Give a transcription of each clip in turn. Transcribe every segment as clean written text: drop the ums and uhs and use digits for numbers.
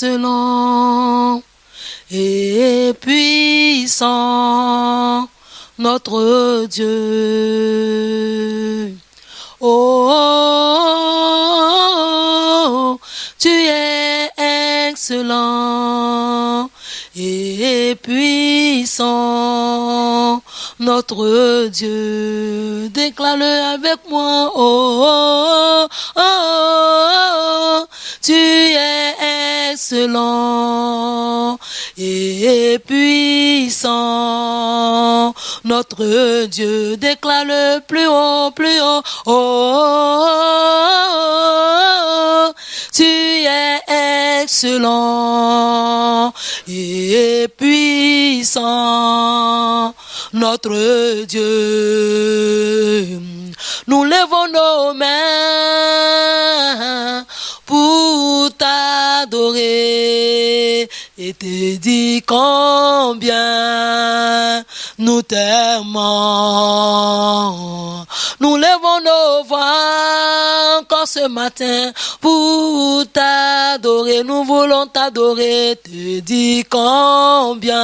excellent et puissant, notre Dieu. Oh, tu es excellent et puissant, notre Dieu. Déclare-le avec moi. Oh, oh, oh, tu es excellent et puissant, notre Dieu. Déclare-le plus haut, plus haut. Oh, oh, oh, tu es excellent et puissant, notre Dieu. Nous levons nos mains pour t'adorer et te dire combien nous t'aimons. Nous levons nos voix encore ce matin pour t'adorer. Nous voulons t'adorer, te dire combien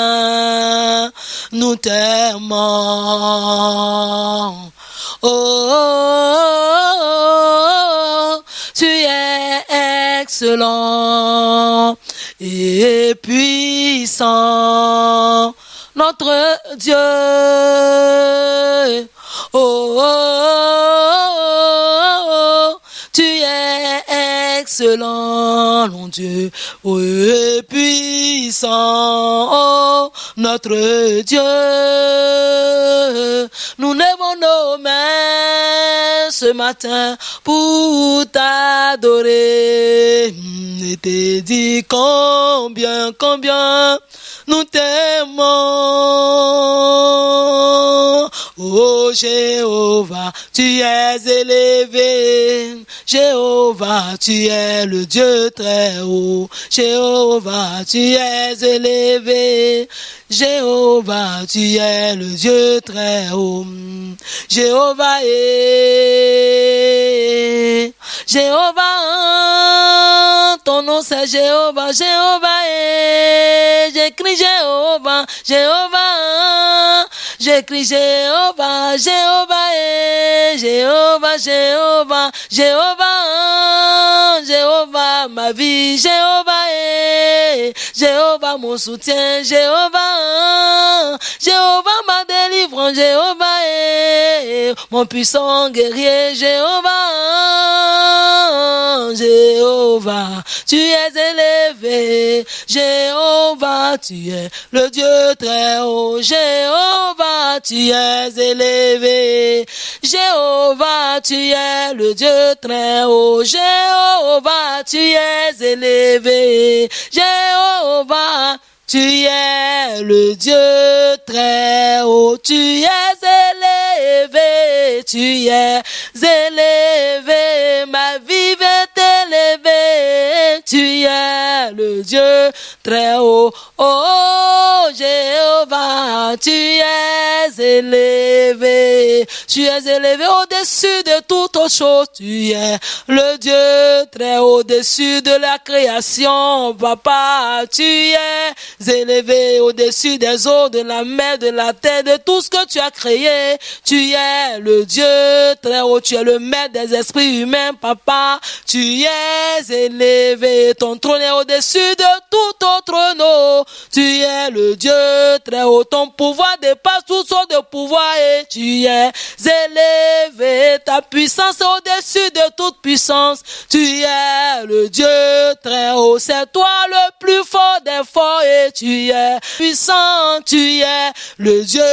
nous t'aimons. Oh, oh, oh, oh, tu es excellent et puissant, notre Dieu. Oh, oh, oh, oh, tu es excellent, mon Dieu, oh, et puissant, oh, notre Dieu. Nous levons nos mains ce matin pour t'adorer et te dire combien nous t'aimons. Oh Jéhovah, tu es élevé. Jéhovah, tu es le Dieu très haut. Jéhovah, tu es élevé. Jéhovah, tu es le Dieu très haut. Jéhovah est. Jéhovah, ton nom c'est Jéhovah. Jéhovah est. J'écris Jéhovah. Jéhovah. J'écris Jéhovah. Jéhovah est. Jéhovah, Jéhovah. Jéhovah. Jéhovah, ma vie. Jéhovah est. Jéhovah, mon soutien. Jéhovah. Jéhovah, ma délivrance. Jéhovah est. Mon puissant guerrier. Jéhovah. Jéhovah, tu es élevé. Jéhovah, tu es le Dieu très haut. Jéhovah, tu es élevé. Jéhovah, tu es le Dieu très haut. Jéhovah, tu es élevé. Jéhovah, tu es le Dieu très haut. Tu es élevé. Tu es élevé. Ma vie va t'élever. Tu es le Dieu très haut. Oh Jéhovah, tu es élevé. Tu es élevé au-dessus de toute autre chose. Tu es le Dieu très haut, au-dessus de la création. Papa, tu es élevé au-dessus des eaux, de la mer, de la terre, de tout ce que tu as créé. Tu es le Dieu très haut. Tu es le maître des esprits humains, papa. Tu es élevé. Ton trône est au-dessus de tout autre nom. Tu es le Dieu très haut. Ton pouvoir dépasse toutes sortes de pouvoirs et tu es élevé. Ta puissance est au-dessus de toute puissance. Tu es le Dieu très haut. C'est toi le plus fort des forts et tu es puissant. Tu es le Dieu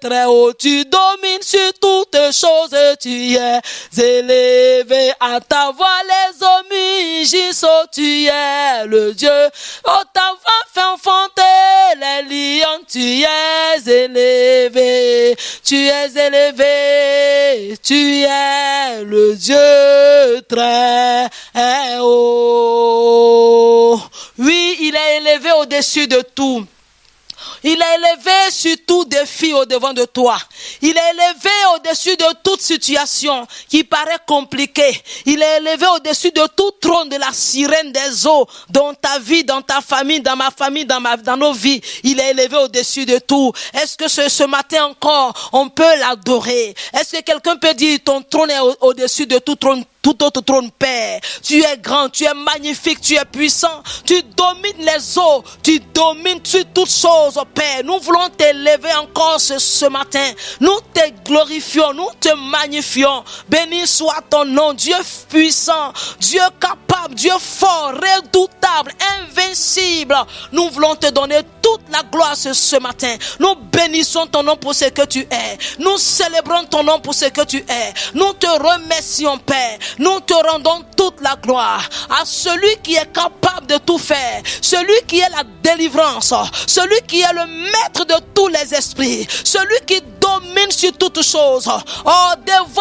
très haut. Tu domines sur toutes choses. Tu es élevé. À ta voix les hommes mugissent. Tu es le Dieu. Oh, ta voix fait enfanter les lions. Tu es élevé. Tu es élevé. Tu es le Dieu très haut. Oui, il est élevé au-dessus de tout. Il est élevé sur tout défi au-devant de toi. Il est élevé au-dessus de toute situation qui paraît compliquée. Il est élevé au-dessus de tout trône de la sirène des eaux, dans ta vie, dans ta famille, dans ma famille, dans nos vies. Il est élevé au-dessus de tout. Est-ce que ce matin encore, on peut l'adorer? Est-ce que quelqu'un peut dire ton trône est au-dessus de tout trône? Tout autre trône, Père. Tu es grand, tu es magnifique, tu es puissant. Tu domines les eaux, tu domines sur toutes choses, Père. Nous voulons t'élever encore ce matin. Nous te glorifions, nous te magnifions. Béni soit ton nom, Dieu puissant, Dieu capable, Dieu fort, redoutable, invincible. Nous voulons te donner toute la gloire ce matin. Nous bénissons ton nom pour ce que tu es. Nous célébrons ton nom pour ce que tu es. Nous te remercions, Père. Nous te rendons toute la gloire à celui qui est capable de tout faire, celui qui est la délivrance, celui qui est le maître de tous les esprits, celui qui domine sur toutes choses. Oh,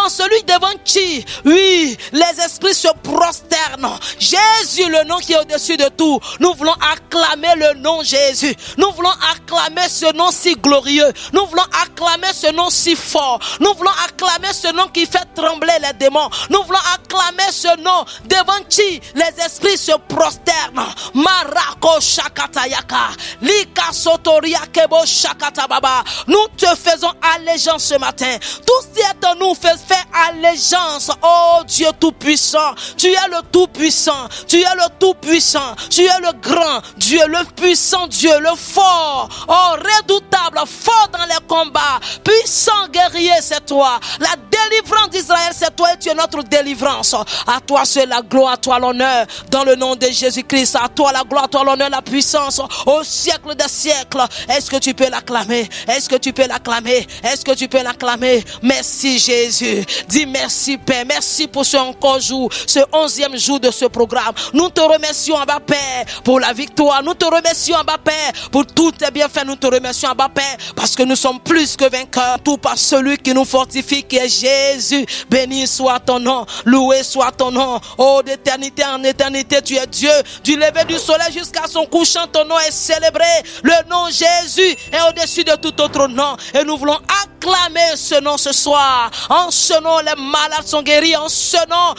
celui devant qui, oui, les esprits se prosternent. Jésus, le nom qui est au-dessus de tout. Nous voulons acclamer le nom Jésus. Nous voulons acclamer ce nom si glorieux. Nous voulons acclamer ce nom si fort. Nous voulons acclamer ce nom qui fait trembler les démons. Nous voulons acclamer ce nom devant qui les esprits se prosternent. Marako Shakatayaka, Lika Sotoria Kebo Shakatababa. Nous te faisons allégeance ce matin. Tout ce qui est en nous fait allégeance. Oh Dieu tout-puissant, tu es le tout-puissant, tu es le tout-puissant, tu es le grand Dieu, le puissant Dieu, le fort, oh redoutable, fort dans les combats, puissant guerrier, c'est toi. La délivrance d'Israël, c'est toi et tu es notre délivrance. À toi c'est la gloire, à toi l'honneur, dans le nom de Jésus-Christ. À toi la gloire, à toi l'honneur, la puissance, au siècle des siècles. Est-ce que tu peux l'acclamer? Est-ce que tu peux l'acclamer? Est-ce que tu peux l'acclamer? Merci Jésus. Dis merci Père. Merci pour ce encore jour, ce 11e jour de ce programme. Nous te remercions, Abba Père, pour la victoire. Nous te remercions, Abba Père, pour tous tes bienfaits. Nous te remercions, Abba Père, parce que nous sommes plus que vainqueurs. Tout par celui qui nous fortifie, qui est Jésus. Béni soit ton nom. Loué soit ton nom. Oh, d'éternité en éternité, tu es Dieu. Du lever du soleil jusqu'à son couchant, ton nom est célébré. Le nom Jésus est au-dessus de tout autre nom. Et nous voulons acclamer ce nom ce soir. En ce nom, les malades sont guéris. En ce nom,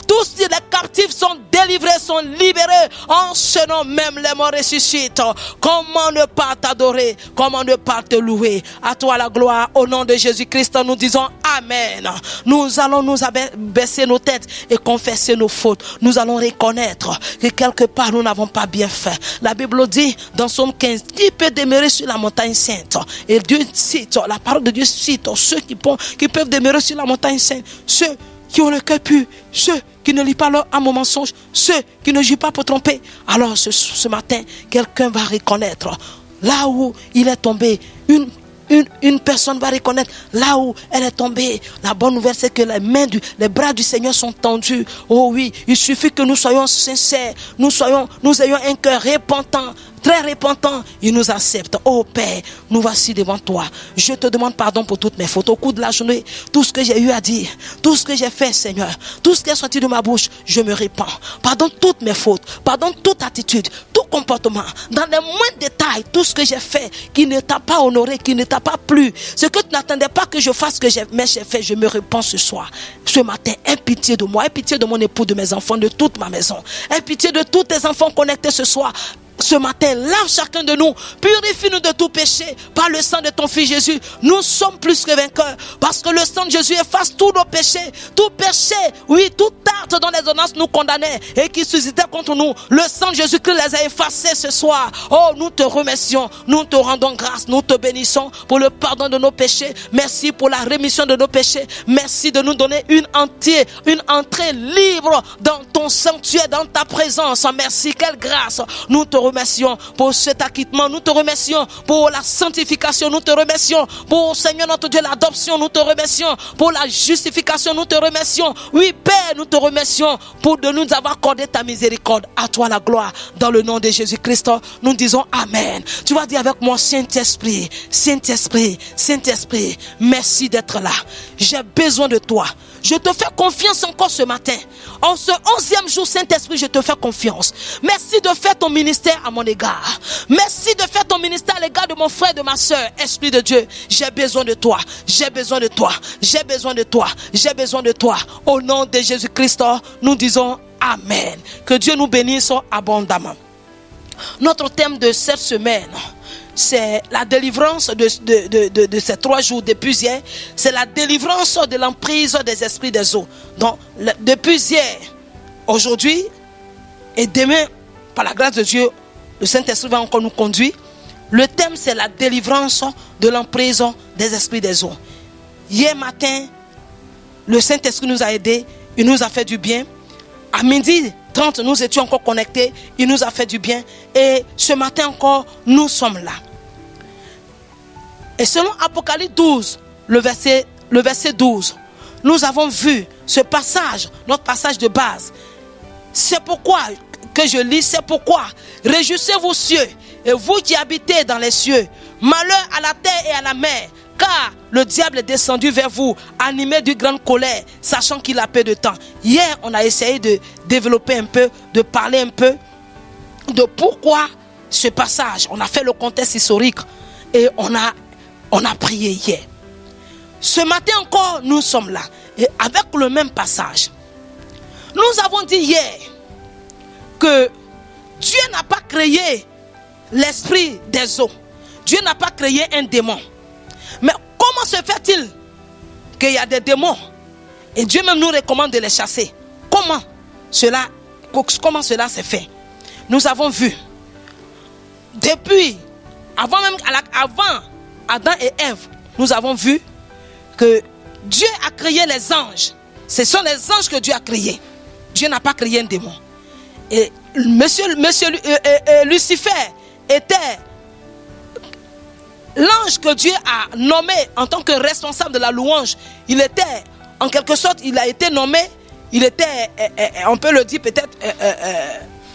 tous les captifs sont délivrés, sont libérés. En ce nom, même les morts ressuscitent. Comment ne pas t'adorer? Comment ne pas te louer? À toi la gloire. Au nom de Jésus-Christ, nous disons Amen. Nous allons nous baisser nos têtes et confesser nos fautes. Nous allons reconnaître que quelque part nous n'avons pas bien fait. La Bible dit dans Somme 15, qui peut demeurer sur la montagne sainte? Et Dieu cite, la parole de Dieu cite ceux qui peuvent demeurer sur la montagne sainte, ceux qui ont le cœur pur, ceux qui ne lisent pas leur âme au mensonge, ceux qui ne jouent pas pour tromper. Alors ce matin, quelqu'un va reconnaître là où il est tombé. Une personne va reconnaître là où elle est tombée. La bonne nouvelle, c'est que les bras du Seigneur sont tendus. Oh oui, il suffit que nous soyons sincères, nous ayons un cœur repentant, très repentant. Il nous accepte. Oh Père, nous voici devant toi. Je te demande pardon pour toutes mes fautes. Au cours de la journée, tout ce que j'ai eu à dire, tout ce que j'ai fait, Seigneur, tout ce qui est sorti de ma bouche, je me répands. Pardonne toutes mes fautes, pardonne toute attitude, tout comportement, dans les moindres détails, tout ce que j'ai fait qui ne t'a pas honoré, qui ne t'a pas plu, ce que tu n'attendais pas que je fasse, mais j'ai fait, je me répands ce soir, ce matin. Aie pitié de moi, aie pitié de mon époux, de mes enfants, de toute ma maison. Aie pitié de tous tes enfants connectés ce soir. Ce matin, lave chacun de nous, purifie-nous de tout péché par le sang de ton Fils Jésus. Nous sommes plus que vainqueurs parce que le sang de Jésus efface tous nos péchés. Tout péché, oui, tout acte dont les ordonnances nous condamnaient et qui suscitait contre nous. Le sang de Jésus-Christ les a effacés ce soir. Oh, nous te remercions, nous te rendons grâce, nous te bénissons pour le pardon de nos péchés. Merci pour la rémission de nos péchés. Merci de nous donner une entrée libre dans ton sanctuaire, dans ta présence. Merci, quelle grâce. Nous te remercions pour cet acquittement. Nous te remercions pour la sanctification. Nous te remercions pour, Seigneur notre Dieu, l'adoption. Nous te remercions pour la justification. Nous te remercions. Oui, Père, nous te remercions pour de nous avoir accordé ta miséricorde. À toi la gloire. Dans le nom de Jésus-Christ, nous disons Amen. Tu vas dire avec moi, Saint-Esprit, Saint-Esprit, Saint-Esprit, merci d'être là. J'ai besoin de toi. Je te fais confiance encore ce matin. En ce 11e jour, Saint-Esprit, je te fais confiance. Merci de faire ton ministère ministère à mon égard. Merci de faire ton ministère à l'égard de mon frère, de ma soeur. Esprit de Dieu, j'ai besoin de toi. J'ai besoin de toi. J'ai besoin de toi. J'ai besoin de toi. Au nom de Jésus-Christ, nous disons Amen. Que Dieu nous bénisse abondamment. Notre thème de cette semaine, c'est la délivrance de ces 3 jours depuis hier. C'est la délivrance de l'emprise des esprits des eaux. Donc, depuis hier, aujourd'hui et demain, par la grâce de Dieu, le Saint-Esprit va encore nous conduire. Le thème, c'est la délivrance de l'emprise des esprits des eaux. Hier matin, le Saint-Esprit nous a aidés. Il nous a fait du bien. À 12h30, nous étions encore connectés. Il nous a fait du bien. Et ce matin encore, nous sommes là. Et selon Apocalypse 12, le verset 12, nous avons vu ce passage, notre passage de base. C'est pourquoi que je lis, c'est pourquoi réjouissez-vous cieux, et vous qui habitez dans les cieux, malheur à la terre et à la mer, car le diable est descendu vers vous, animé d'une grande colère, sachant qu'il a peu de temps. Hier, on a essayé de développer un peu, de parler un peu de pourquoi ce passage. On a fait le contexte historique et on a prié hier. Ce matin encore, nous sommes là. Et avec le même passage, nous avons dit hier que Dieu n'a pas créé l'esprit des eaux. Dieu n'a pas créé un démon. Mais comment se fait-il qu'il y a des démons et Dieu même nous recommande de les chasser? Comment cela s'est fait? Nous avons vu depuis avant Adam et Ève, nous avons vu que Dieu a créé les anges. Ce sont les anges que Dieu a créés. Dieu n'a pas créé un démon. Et Lucifer était l'ange que Dieu a nommé en tant que responsable de la louange. Il était, en quelque sorte, il a été nommé, il était, on peut le dire peut-être,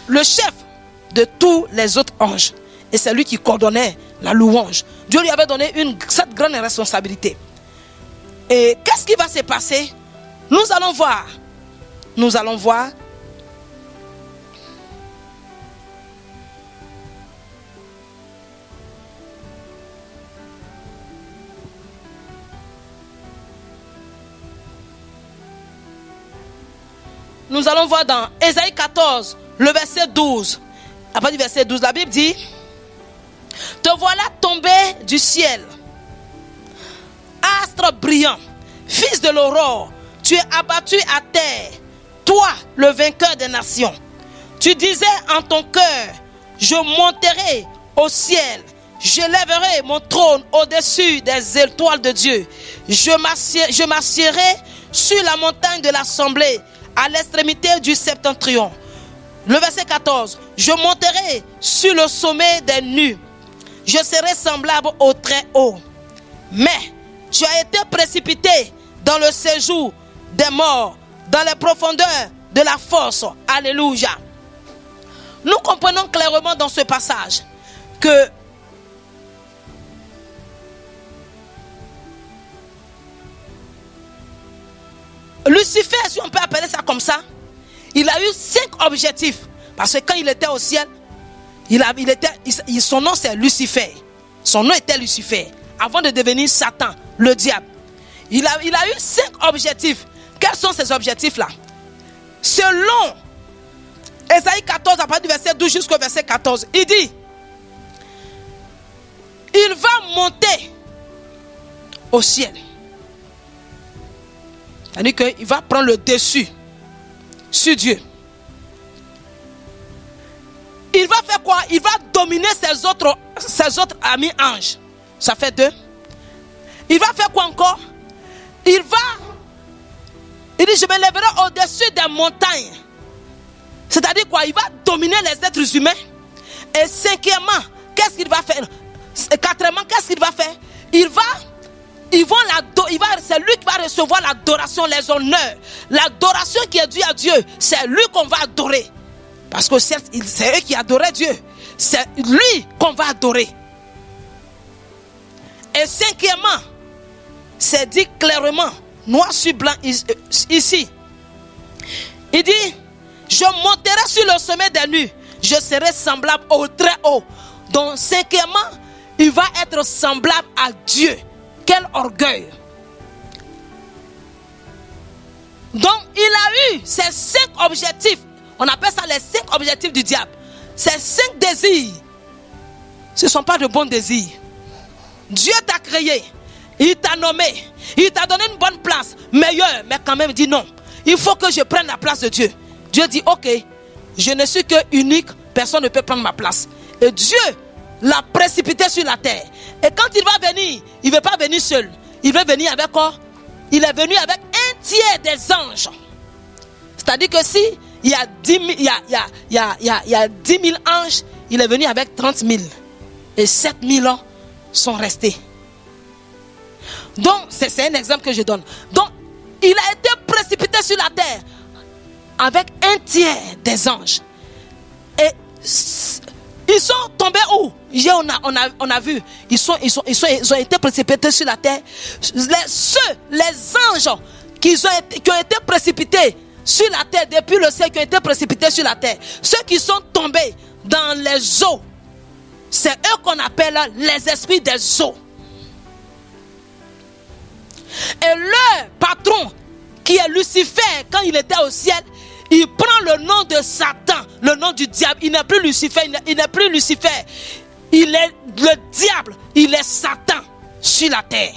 le chef de tous les autres anges. Et c'est lui qui coordonnait la louange. Dieu lui avait donné cette grande responsabilité. Et qu'est-ce qui va se passer? Nous allons voir. Nous allons voir. Nous allons voir dans Ésaïe 14, le verset 12. À partir du verset 12, la Bible dit: te voilà tombé du ciel, astre brillant, fils de l'aurore, tu es abattu à terre, toi le vainqueur des nations. Tu disais en ton cœur: je monterai au ciel, je lèverai mon trône au-dessus des étoiles de Dieu. Je m'assierai sur la montagne de l'assemblée, à l'extrémité du septentrion. Le verset 14. Je monterai sur le sommet des nues. Je serai semblable au très haut. Mais tu as été précipité dans le séjour des morts, dans les profondeurs de la fosse. Alléluia. Nous comprenons clairement dans ce passage que Lucifer, si on peut appeler ça comme ça, il a eu 5 objectifs. Parce que quand il était au ciel, son nom c'est Lucifer. Son nom était Lucifer. Avant de devenir Satan, le diable. Il a eu 5 objectifs. Quels sont ces objectifs-là? Selon Ésaïe 14, à partir du verset 12 jusqu'au verset 14, il dit: il va monter au ciel. C'est-à-dire qu'il va prendre le dessus sur Dieu. Il va faire quoi? Il va dominer ses autres amis anges. Ça fait 2. Il va faire quoi encore? Il dit: je me lèverai au-dessus des montagnes. C'est-à-dire quoi? Il va dominer les êtres humains. Et 5e, qu'est-ce qu'il va faire? 4e, qu'est-ce qu'il va faire? C'est lui qui va recevoir l'adoration, les honneurs. L'adoration qui est due à Dieu, c'est lui qu'on va adorer. Parce que c'est eux qui adoraient Dieu. C'est lui qu'on va adorer. Et 5e, c'est dit clairement, noir sur blanc ici. Il dit: je monterai sur le sommet des nues. je serai semblable au très haut. Donc, cinquièmement, il va être semblable à Dieu. Quel orgueil! Donc, il a eu ces 5 objectifs. On appelle ça les 5 objectifs du diable. Ces 5 désirs, ce ne sont pas de bons désirs. Dieu t'a créé, il t'a nommé, il t'a donné une bonne place, meilleure, mais quand même il dit non. Il faut que je prenne la place de Dieu. Dieu dit ok, je ne suis que unique, personne ne peut prendre ma place. Et Dieu l'a précipité sur la terre. Et quand il va venir, il ne veut pas venir seul. Il veut venir avec quoi? Il est venu avec un tiers des anges. C'est-à-dire que si il y a 10 000, il y a 10 000 anges, il est venu avec 30 000. Et 7 000 ans sont restés. Donc, c'est un exemple que je donne. Donc, il a été précipité sur la terre avec un tiers des anges. Et ils sont tombés où? Hier, on a vu. Ils ont été précipités sur la terre. Les anges qui ont été précipités sur la terre depuis le ciel, qui ont été précipités sur la terre. Ceux qui sont tombés dans les eaux, c'est eux qu'on appelle les esprits des eaux. Et leur patron, qui est Lucifer, quand il était au ciel, il prend le nom de Satan, le nom du diable. Il n'est plus Lucifer, il n'est plus Lucifer. Il est le diable, il est Satan sur la terre.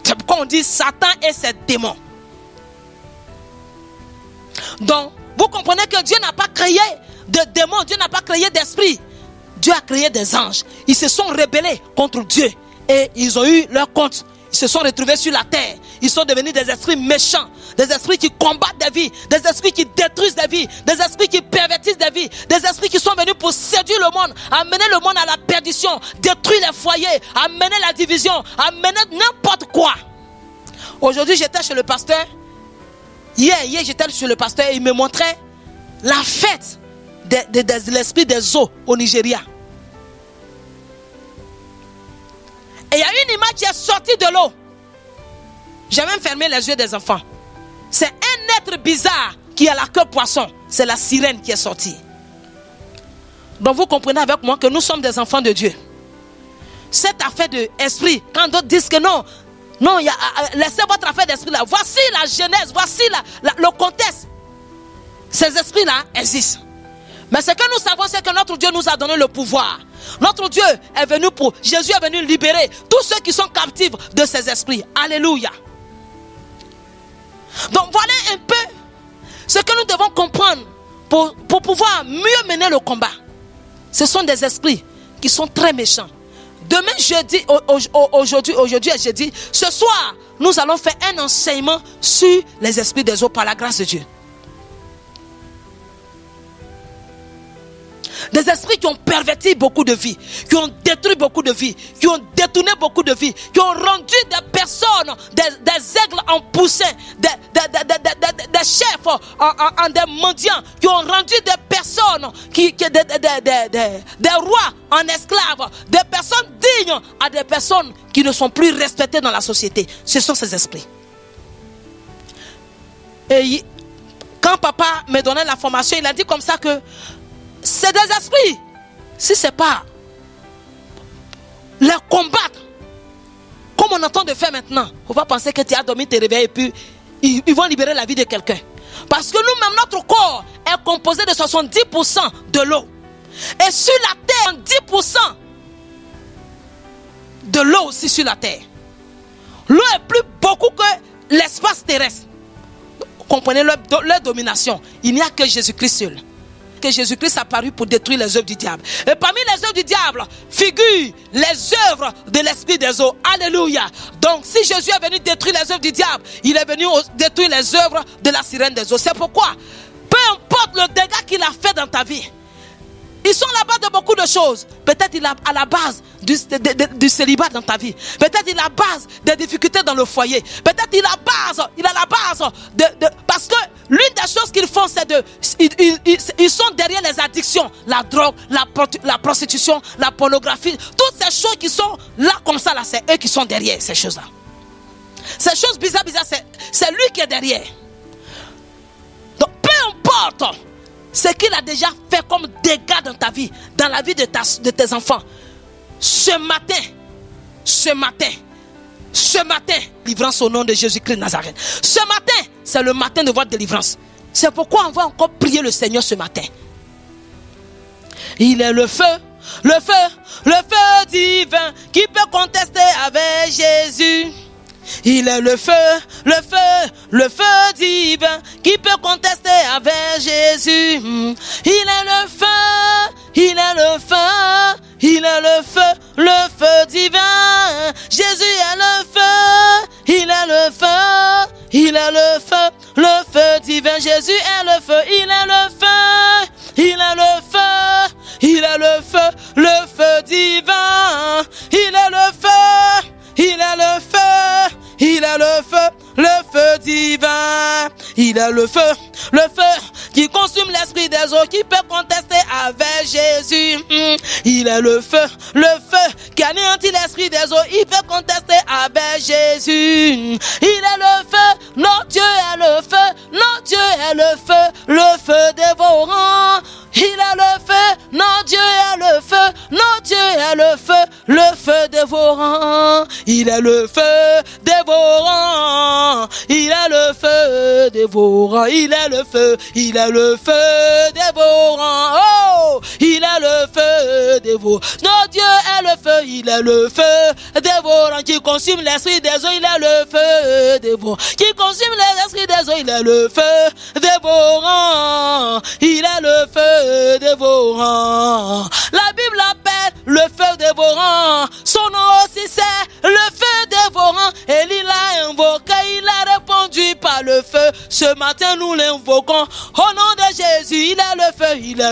C'est pourquoi on dit Satan et ses démons. Donc, vous comprenez que Dieu n'a pas créé de démons, Dieu n'a pas créé d'esprit. Dieu a créé des anges. Ils se sont rebellés contre Dieu et ils ont eu leur compte. Ils se sont retrouvés sur la terre. Ils sont devenus des esprits méchants, des esprits qui combattent des vies, des esprits qui détruisent des vies, des esprits qui pervertissent des vies, des esprits qui sont venus pour séduire le monde, amener le monde à la perdition, détruire les foyers, amener la division, amener n'importe quoi. Aujourd'hui, j'étais chez le pasteur. Hier, j'étais chez le pasteur et il me montrait la fête de l'esprit des eaux au Nigeria. Et il y a une image qui est sortie de l'eau. J'ai même fermé les yeux des enfants. C'est un être bizarre qui a la queue poisson. C'est la sirène qui est sortie. Donc vous comprenez avec moi que nous sommes des enfants de Dieu. Cette affaire d'esprit, quand d'autres disent que non, laissez votre affaire d'esprit là. Voici la genèse, voici le contexte. Ces esprits-là existent. Mais ce que nous savons, c'est que notre Dieu nous a donné le pouvoir. Notre Dieu est venu Jésus est venu libérer tous ceux qui sont captifs de ces esprits. Alléluia. Donc voilà un peu ce que nous devons comprendre pour pouvoir mieux mener le combat. Ce sont des esprits qui sont très méchants. Demain jeudi, aujourd'hui et jeudi, ce soir, nous allons faire un enseignement sur les esprits des eaux par la grâce de Dieu. Des esprits qui ont perverti beaucoup de vies, qui ont détruit beaucoup de vies, qui ont détourné beaucoup de vies, qui ont rendu des personnes, des aigles en poussin, des chefs en des mendiants, qui ont rendu des personnes, des rois en esclaves, des personnes dignes à des personnes qui ne sont plus respectées dans la société. Ce sont ces esprits. Et quand papa me donnait la formation, il a dit comme ça que c'est des esprits. Si ce n'est pas les combattre, comme on entend de faire maintenant, il ne faut pas penser que tu as dormi, tu te réveilles et puis ils vont libérer la vie de quelqu'un. Parce que nous-mêmes, notre corps est composé de 70% de l'eau. Et sur la terre, 10% de l'eau aussi sur la terre. L'eau est plus beaucoup que l'espace terrestre. Vous comprenez leur domination. Il n'y a que Jésus-Christ seul. Que Jésus-Christ a apparu pour détruire les œuvres du diable. Et parmi les œuvres du diable figurent les œuvres de l'esprit des eaux. Alléluia. Donc si Jésus est venu détruire les œuvres du diable, il est venu détruire les œuvres de la sirène des eaux. C'est pourquoi, peu importe le dégât qu'il a fait dans ta vie, ils sont à la base de beaucoup de choses. Peut-être il est à la base du célibat dans ta vie. Peut-être il est à la base des difficultés dans le foyer. Peut-être il est à la base parce que l'une des choses qu'ils font, c'est ils sont derrière les addictions, la drogue, la prostitution, la pornographie, toutes ces choses qui sont là comme ça, là, c'est eux qui sont derrière ces choses-là. Ces choses bizarres, c'est lui qui est derrière. Donc peu importe ce qu'il a déjà fait comme dégâts dans ta vie, dans la vie de tes enfants. Ce matin, délivrance au nom de Jésus-Christ de Nazareth. Ce matin, c'est le matin de votre délivrance. C'est pourquoi on va encore prier le Seigneur ce matin. Il est le feu divin qui peut contester avec Jésus. Il est le feu divin qui peut contester avec Jésus. Il est le feu divin. Jésus est le feu, il est le feu divin. Jésus est le feu, il est le feu divin. Il est le feu divin. Il est le feu qui consume l'esprit des eaux, qui peut contester avec Jésus. Il est le feu qui anéantit l'esprit des eaux, il peut contester avec Jésus. Il est le feu, notre Dieu est le feu dévorant. Il est le feu, notre Dieu est le feu dévorant. Il est le feu dévorant. Il est le feu dévorant. Il est le feu dévorant. Oh, il est le feu dévorant. Notre Dieu est le feu, il est le feu dévorant qui consume l'esprit des eaux. Il est le feu dévorant qui consume l'esprit des eaux. Il est le feu dévorant. Il est le feu dévorant. La Bible l'appelle le feu dévorant. Son nom aussi c'est le feu dévorant. Élie l'a invoqué, il a répondu par le feu. Ce matin nous l'invoquons au nom de Jésus. Il est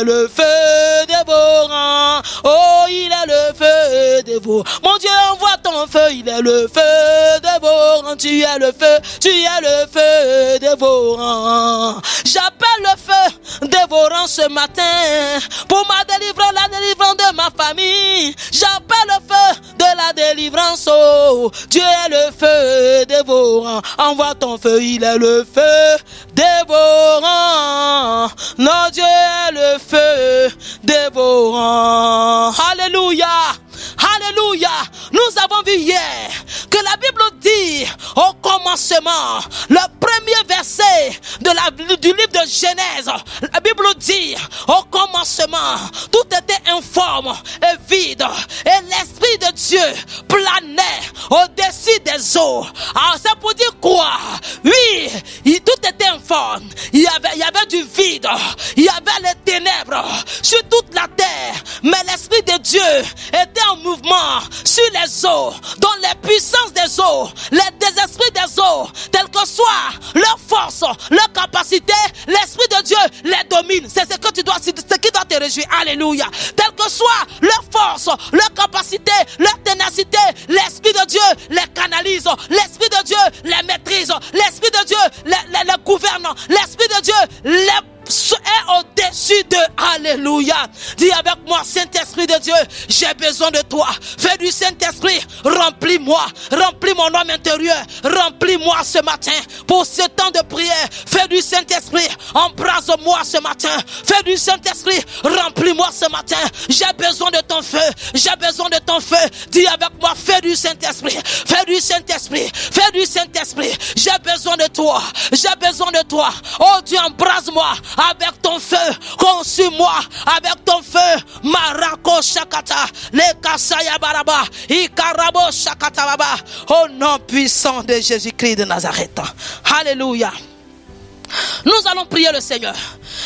le feu dévorant. Oh, il est le feu dévorant. Mon Dieu, envoie ton feu. Il est le feu dévorant. Tu es le feu dévorant. J'appelle le feu dévorant ce matin pour ma délivrance, la délivrance de ma famille. J'appelle le feu de la délivrance. Oh, Dieu est le feu dévorant. Envoie ton feu, il est le feu dévorant. Notre Dieu est le feu dévorant. Alléluia. Alléluia. Nous avons vu hier que la Bible dit au commencement, le premier verset du livre de Genèse, la Bible dit au commencement, tout était informe et vide et l'Esprit de Dieu planait au-dessus des eaux. Alors c'est pour dire quoi? Oui, tout était informe, il y avait du vide, il y avait les ténèbres sur toute la terre, mais l'Esprit de Dieu était en mouvement sur les eaux, dans les puissances des eaux, les désesprits des eaux, telles que soit leur force, leur capacité, l'Esprit de Dieu les domine. C'est ce qui doit te réjouir. Alléluia. Telle que soit leur force, leur capacité, leur ténacité, l'Esprit de Dieu les canalise, l'Esprit de Dieu les maîtrise, l'Esprit de Dieu les gouverne, l'Esprit de Dieu est au-dessus de. Alléluia. Dis avec moi, Saint-Esprit de Dieu, j'ai besoin de toi. Fais du Saint-Esprit, remplis-moi, remplis mon homme intérieur, remplis-moi ce matin pour ce temps de prière. Fais du Saint-Esprit, embrase-moi ce matin. Fais du Saint-Esprit, remplis-moi ce matin. J'ai besoin de ton feu, j'ai besoin de ton feu. Dis avec moi, fais du Saint-Esprit, fais du Saint-Esprit, fais du Saint-Esprit. J'ai besoin de toi, j'ai besoin de toi. Oh Dieu, embrase-moi avec ton feu, consume-moi avec ton feu. Marako Shakata, le Kasaya Baraba, Ikarabo Shakata Baba. Au nom puissant de Jésus-Christ de Nazareth. Alléluia. Nous allons prier le Seigneur.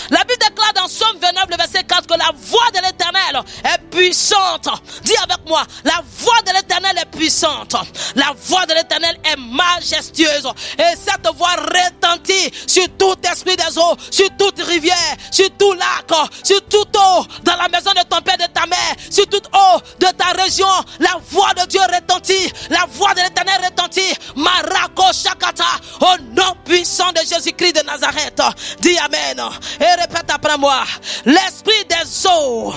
La Bible déclare dans Somme 29, le verset 4, que la voix de l'Éternel est puissante. Dis avec moi, la voix de l'Éternel est puissante. La voix de l'Éternel est majestueuse. Et cette voix retentit sur tout esprit des eaux, sur toute rivière, sur tout lac, sur toute eau, dans la maison de ton père, de ta mère, sur toute eau de ta région. La voix de Dieu retentit. La voix de l'Éternel retentit. Marako Shakata, au nom puissant de Jésus-Christ de Nazareth. Dis Amen. Et répète après moi. L'esprit des eaux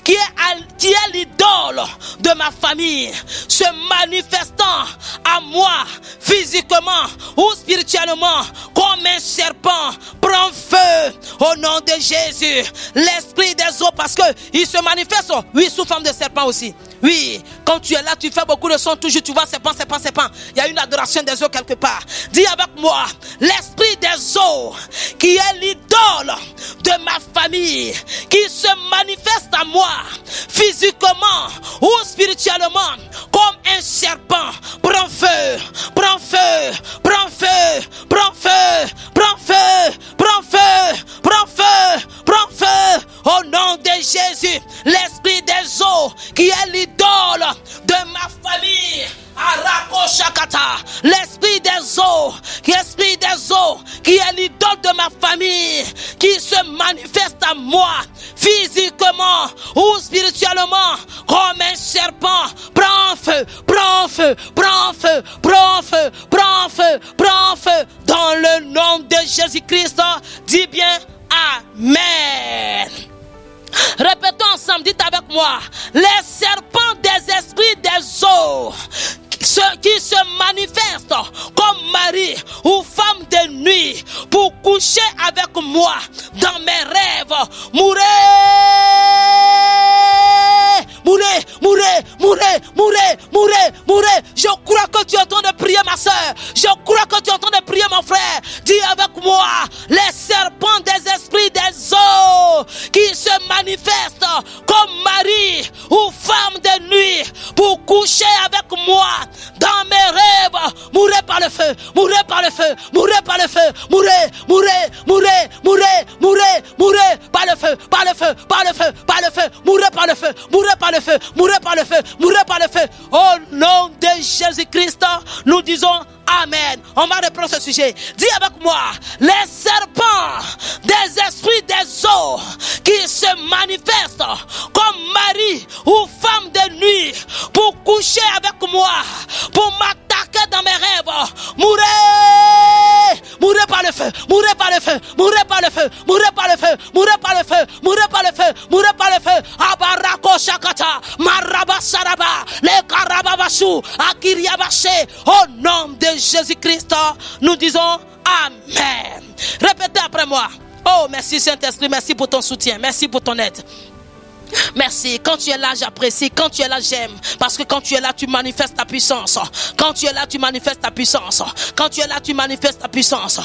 qui est l'idole de ma famille, se manifestant à moi physiquement ou spirituellement, comme un serpent, prends feu au nom de Jésus. L'esprit des eaux, parce que il se manifeste, oui, sous forme de serpent aussi. Oui, quand tu es là, tu fais beaucoup de son, toujours tu vois serpent. Il y a une adoration des eaux quelque part. Dis avec moi, l'esprit des eaux, qui est l'idole de ma famille, qui se manifeste à moi, physiquement ou spirituellement, comme un serpent, prends feu, prends feu, prends feu, prends feu, prends feu, prends feu, prends feu, prends feu, au nom de Jésus. L'esprit des eaux, qui est l'idole de ma famille, l'esprit des eaux, qui est l'idole de ma famille, qui se manifeste à moi, physiquement ou spirituellement, comme un serpent, prends feu, prends feu, prends feu, prends feu, prends feu, prends feu, dans le nom de Jésus-Christ. Dis bien Amen. Répétons ensemble, dites avec moi, les serpents des esprits des eaux, ceux qui se manifestent comme mari ou femme de nuit pour coucher avec moi dans mes rêves, mourez, mourez, mourez, mourez, mourez, mourez, mourez. Je crois que tu es en train de prier, ma soeur. Je crois que tu es en train de prier, mon frère. Dis avec moi, les serpents des esprits des eaux qui se manifestent comme mari ou femme de nuit pour coucher avec moi dans mes rêves, mourez par le feu, mourez par le feu, mourez par le feu, mourez, mourez, mourez, mourez, mourez, mourez par le feu, par le feu, par le feu, par le feu, mourez par le feu, mourez par le feu, mourez par le feu, mourez par le feu. Au nom de Jésus-Christ, nous disons Amen. On va reprendre ce sujet. Dis avec moi, les serpents des esprits des eaux qui se manifestent comme mari ou femme de nuit pour coucher avec moi, pour m'attaquer dans mes rêves, mourez, mourez par le feu, mourez par le feu, mourez par le feu, mourez par le feu, mourez par le feu, mourez par le feu, mourez par le feu. Abarako shakata, marabasaraba, le karababashu, akiriabashe. Au nom de Jésus-Christ, nous disons Amen. Répétez après moi. Oh, merci Saint-Esprit, merci pour ton soutien, merci pour ton aide. Merci, quand tu es là j'apprécie, quand tu es là j'aime, parce que quand tu es là tu manifestes ta puissance, quand tu es là tu manifestes ta puissance, quand tu es là tu manifestes ta puissance,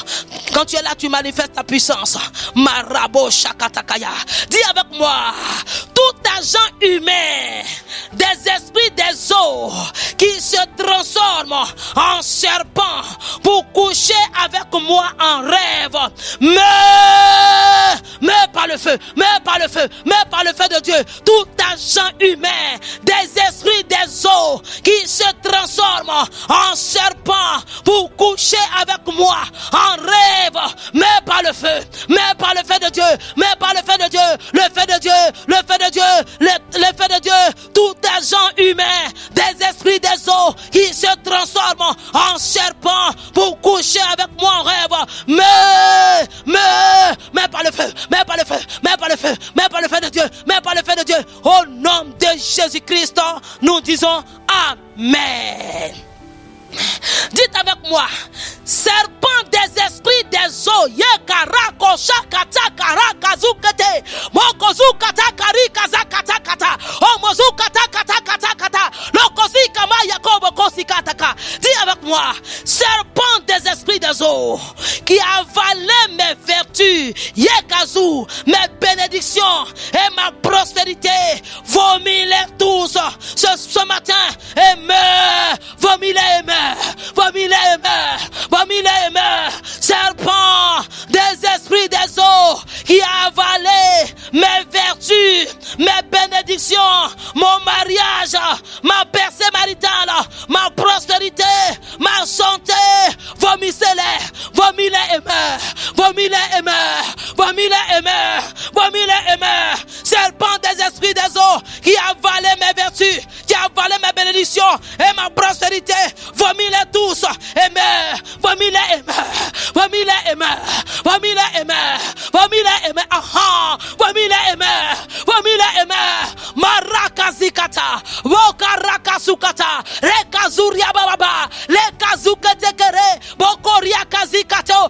quand tu es là tu manifestes ta puissance. Marabo shakatakaya. Dis avec moi, tout agent humain des esprits des eaux qui se transforment en serpent pour coucher avec moi en rêve, meurt par le feu, meurt par le feu, meurt par le feu de Dieu. Tout agent humain des esprits des eaux qui se transforment en serpent pour coucher avec moi en rêve, meurt par le feu, meurt par le feu de Dieu, meurt par le feu de Dieu, le feu de Dieu, le feu de Dieu, le feu de Dieu. Tout agent humain des esprits des eaux qui se transforment en serpent pour coucher avec moi en rêve, meurt par le feu, meurt par le feu, meurt par le feu, meurt par le feu de Dieu, meurt par le feu de Dieu. Au nom de Jésus-Christ, nous disons Amen. Dites avec moi, serpent des esprits des eaux, yekarako shakata karakazukete, mokozukata karikaza kata kata, omozukata kata kata kata, lokosi kama yakobo kosi kataka. Dis avec moi, serpent des esprits des eaux qui avalait mes vertus, yekazu, mes bénédictions et ma prospérité, vomis-les tous ce matin et meurs, vomis-les et meurs. Vomis-les, vomis-les, serpent des esprits des eaux qui a avalé mes vertus, mes bénédictions, mon mariage, ma percée maritale, ma prospérité, ma santé, vomissez-les, vomis-les et meurs, vomis-les et meurs, vomis-les et meurs, vomis-les et meurs, serpent des esprits des eaux qui a avalé mes vertus, qui a avalé mes bénédictions et ma prospérité, vomis-les tous et meurs, vomis-les et meurs, vomis-les et meurs, vomis-les et meurs, vomis-les et meurs, aha, vomis-les et meurs, vomis-les et meurs, marakazikata, wokarakasukata, rekazuria bababa, lekazuketekere, bokoria kazikato,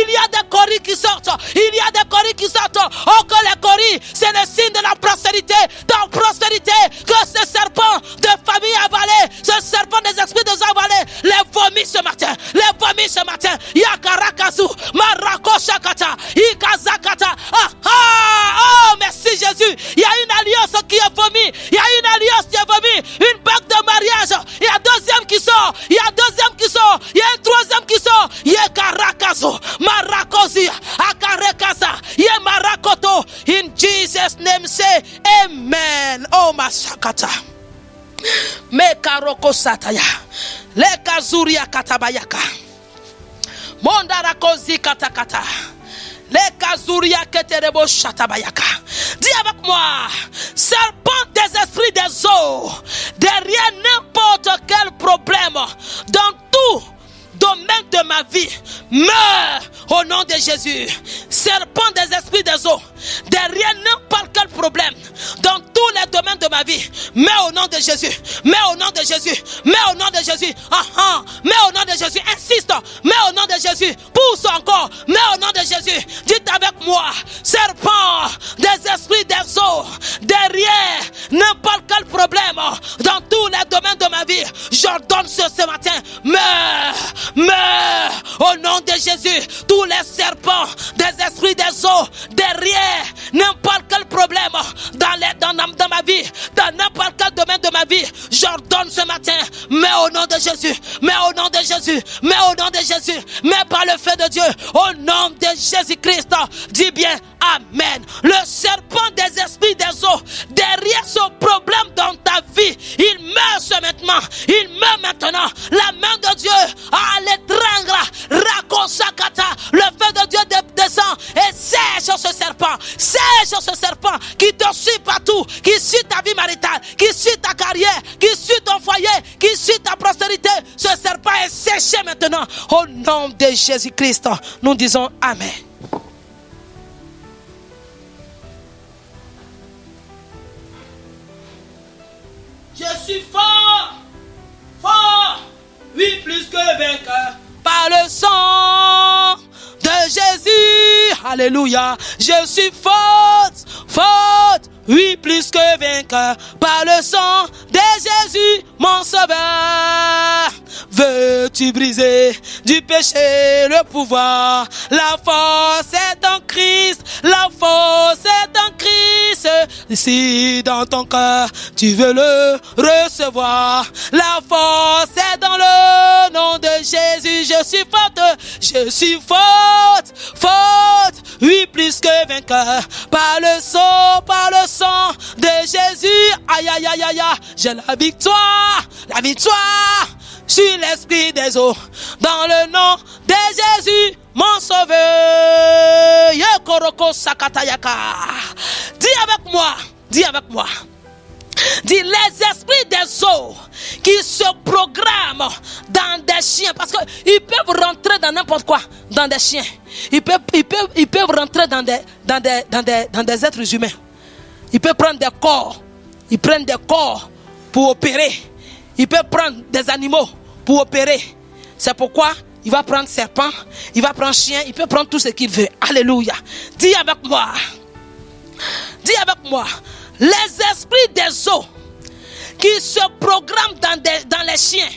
Il y a des coris qui sortent. Il y a des coris qui sortent. Oh, que les coris, c'est le signe de la prospérité. Dans prospérité, que ce serpent de famille avalé, ce serpent des esprits de avalé, les vomis ce matin. Les vomis ce matin. Yakarakazu, Marakoshakata, Ikazakata. Oh, merci Jésus. Il y a une alliance qui est vomi. Il y a une alliance qui est vomi. Une bague de mariage. Il y a deuxième qui sort. Il y a deuxième qui sort. Il y a un troisième qui sort. Yakarakazu, Marakosi, Akarekasa, Yemarakoto. In Jesus' name say amen. Oh, Masakata. Mekaroko sataya. Lekazuria katabayaka. Mondarakozi katakata. Lekazuria keterebo shatabayaka. Dis avec moi, serpent des esprits des eaux, derrière n'importe quel problème, dans tout domaine de ma vie, meurs au nom de Jésus. Serpent des esprits des eaux, derrière n'importe quel problème, dans tous les domaines de ma vie, meurs au nom de Jésus. Meurs au nom de Jésus. Meurs au nom de Jésus. Meurs au nom de Jésus. Insiste. Meurs au nom de Jésus. Pousse encore. Meurs au nom de Jésus. Dites avec moi, serpent des esprits des eaux, derrière n'importe quel problème, dans tous les domaines de ma vie, j'ordonne ce matin, meurs au nom de Jésus. Tous les serpents des esprits des eaux, derrière n'importe quel problème dans ma vie, dans n'importe quel domaine de ma vie, j'ordonne ce matin, meurs au nom de Jésus. Meurs au nom de Jésus. Meurs au nom de Jésus. Meurs par le feu de Dieu. Au nom de Jésus-Christ. Dis bien amen. Le serpent des esprits des eaux, derrière ce problème dans ta vie, il meurt ce maintenant. Il meurt maintenant. La main de Dieu à l'étrangle, rakosakata. Le feu de Dieu descend et sèche ce serpent. Sèche ce serpent qui te suit partout, qui suit ta vie maritale, qui suit ta carrière, qui suit ton foyer, qui suit ta prospérité. Ce serpent est séché maintenant. Au nom de Jésus-Christ, nous disons amen. Je suis fort, fort, oui, plus que vainqueur, par le sang de Jésus. Alléluia. Je suis forte, forte, oui, plus que vainqueur, par le sang de Jésus, mon sauveur. Veux-tu briser du péché le pouvoir? La force est en Christ, la force est en Christ. Si dans ton cœur tu veux le recevoir, la force est dans le nom de Jésus. Je suis forte, forte, oui, plus que vainqueur, par le sang de Jésus. Aïe, aïe, aïe, aïe, j'ai la victoire sur l'esprit des eaux, dans le nom de Jésus, mon sauveur. Yekoroko sakatayaka. Dis avec moi. Dis les esprits des eaux qui se programment dans des chiens, parce qu'ils peuvent rentrer dans n'importe quoi, dans des chiens. Ils peuvent rentrer dans des êtres humains. Ils peuvent prendre des corps. Ils prennent des corps pour opérer. Ils peuvent prendre des animaux pour opérer. C'est pourquoi il va prendre serpent, il va prendre chien, il peut prendre tout ce qu'il veut. Alléluia. Dis avec moi. Les esprits des eaux qui se programment dans les chiens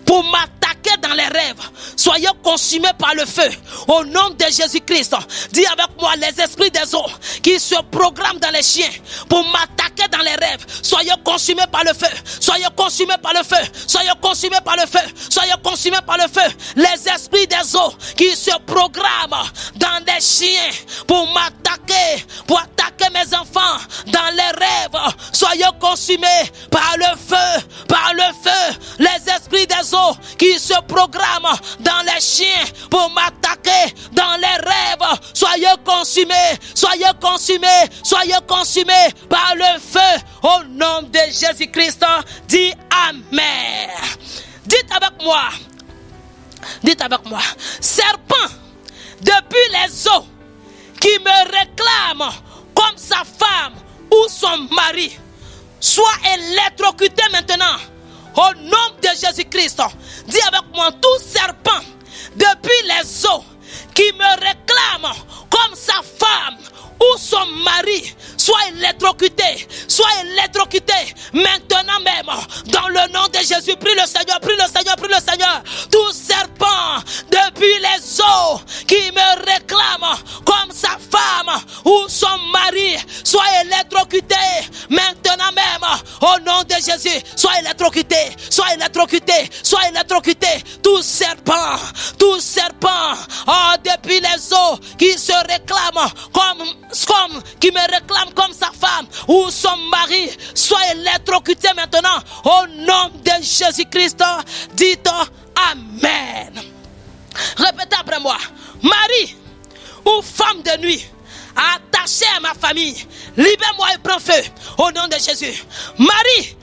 pour m'attaquer dans les rêves, soyez consumés par le feu au nom de Jésus-Christ. Dis avec moi, les esprits des eaux qui se programment dans les chiens pour m'attaquer dans les rêves, soyez consumés par le feu. Soyez consumés par le feu. Soyez consumés par le feu. Soyez consumés par le feu. Les esprits des eaux qui se programment dans des chiens pour m'attaquer, pour attaquer mes enfants dans les rêves, soyez consumés par le feu, par le feu. Les esprits des eaux qui se programment dans les chiens pour m'attaquer dans les rêves, soyez consumés, soyez consumés, soyez consumés par le feu au nom de Jésus-Christ. Dis amen. Dites avec moi, serpent depuis les eaux qui me réclame comme sa femme ou son mari, sois électrocuté maintenant au nom de Jésus-Christ. Dis avec moi, tout serpent depuis les eaux qui me réclame femme comme sa femme ou son mari soit électrocuté, maintenant même, dans le nom de Jésus. Prie le Seigneur, prie le Seigneur, prie le Seigneur. Tout serpent depuis les eaux qui me réclame comme sa femme ou son mari soit électrocuté, maintenant même, au nom de Jésus. Sois électrocuté, sois électrocuté, sois électrocuté. Tout serpent, oh, depuis les eaux qui se réclame qui me réclame comme sa femme ou son mari, soit électrocuté maintenant au nom de Jésus-Christ. Dites Amen. Répétez après moi. Mari ou femme de nuit attaché à ma famille, libère-moi et prends feu au nom de Jésus. Mari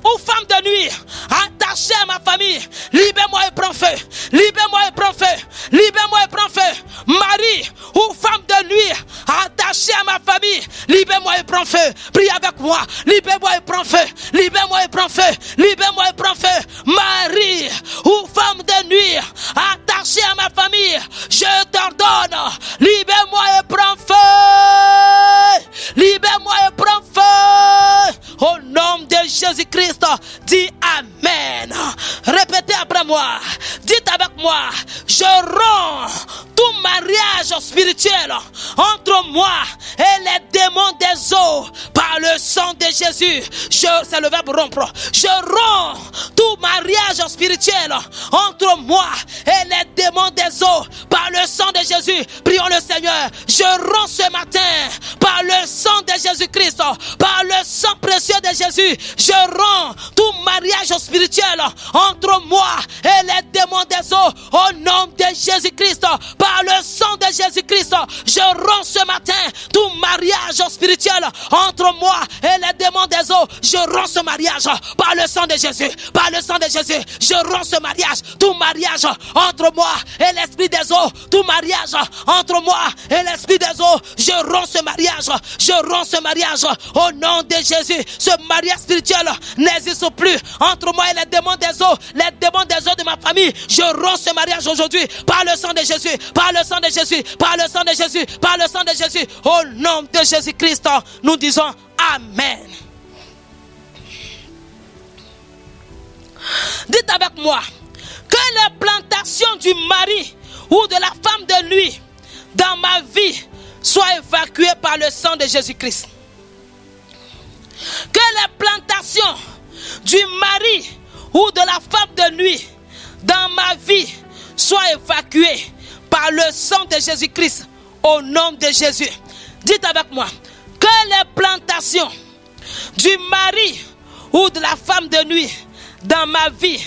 ou femme de nuit attaché à ma famille, libère-moi et prends feu, libère-moi et prends feu, libère-moi et prends feu. Mari ou femme de nuit attaché à ma famille, libère-moi et prends feu. Prie avec moi. Libère-moi et prends feu, libère-moi et prends feu, libère-moi et prends feu. Mari ou femme de nuit attaché à ma famille, je t'ordonne, libère-moi et prends feu, libère-moi et prends feu au nom de Jésus-Christ. Dis Amen. Répétez après moi. Dites avec moi. Je romps tout mariage spirituel entre moi et les démons des eaux par le sang de Jésus. C'est le verbe rompre. Je romps tout mariage spirituel entre moi et les démons des eaux par le sang de Jésus. Prions le Seigneur. Je romps ce matin par le sang de Jésus-Christ, par le sang précieux de Jésus. Je romps tout mariage spirituel entre moi et les démons des eaux au nom de Jésus-Christ. Par le sang de Jésus-Christ, je romps ce matin tout mariage spirituel entre moi et les démons des eaux. Je romps ce mariage par le sang de Jésus. Par le sang de Jésus, je romps ce mariage. Tout mariage entre moi et l'esprit des eaux. Tout mariage entre moi et l'esprit des eaux. Je romps ce mariage. Je romps ce mariage au nom de Jésus. Ce mariage spirituel n'existe plus entre moi et les démons des eaux. Les démons des eaux de ma famille. Je romps ce mariage aujourd'hui par le sang de Jésus. Par le sang de Jésus. Par le sang de Jésus. Par le sang de Jésus. Au nom de Jésus-Christ, nous disons Amen. Dites avec moi que les plantations du mari ou de la femme de nuit dans ma vie soient évacuées par le sang de Jésus-Christ. Que les plantations du mari ou de la femme de nuit dans ma vie soient évacuées par le sang de Jésus-Christ au nom de Jésus. Dites avec moi que les plantations du mari ou de la femme de nuit dans ma vie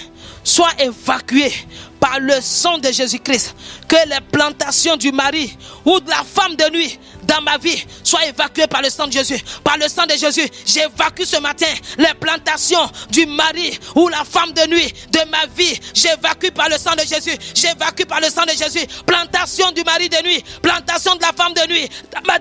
soient évacuées par le sang de Jésus-Christ. Que les plantations du mari ou de la femme de nuit dans ma vie soient évacuées par le sang de Jésus. Par le sang de Jésus, j'évacue ce matin les plantations du mari ou la femme de nuit de ma vie. J'évacue par le sang de Jésus. J'évacue par le sang de Jésus. Plantation du mari de nuit, plantation de la femme de nuit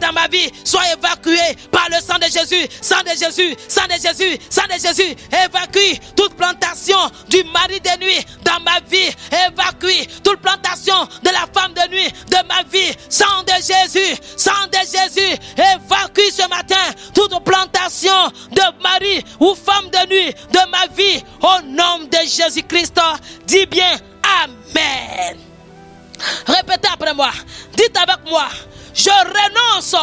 dans ma vie soient évacuées par le sang de Jésus. Sang de Jésus, sang de Jésus, sang de Jésus. Évacue toute plantation du mari de nuit dans ma vie. Évacue toute plantation de la femme de nuit de ma vie. Sang de Jésus, sang de Jésus, évacue ce matin toute plantation de mari ou femme de nuit de ma vie au nom de Jésus-Christ. Dis bien Amen. Répétez après moi. Dites avec moi. Je renonce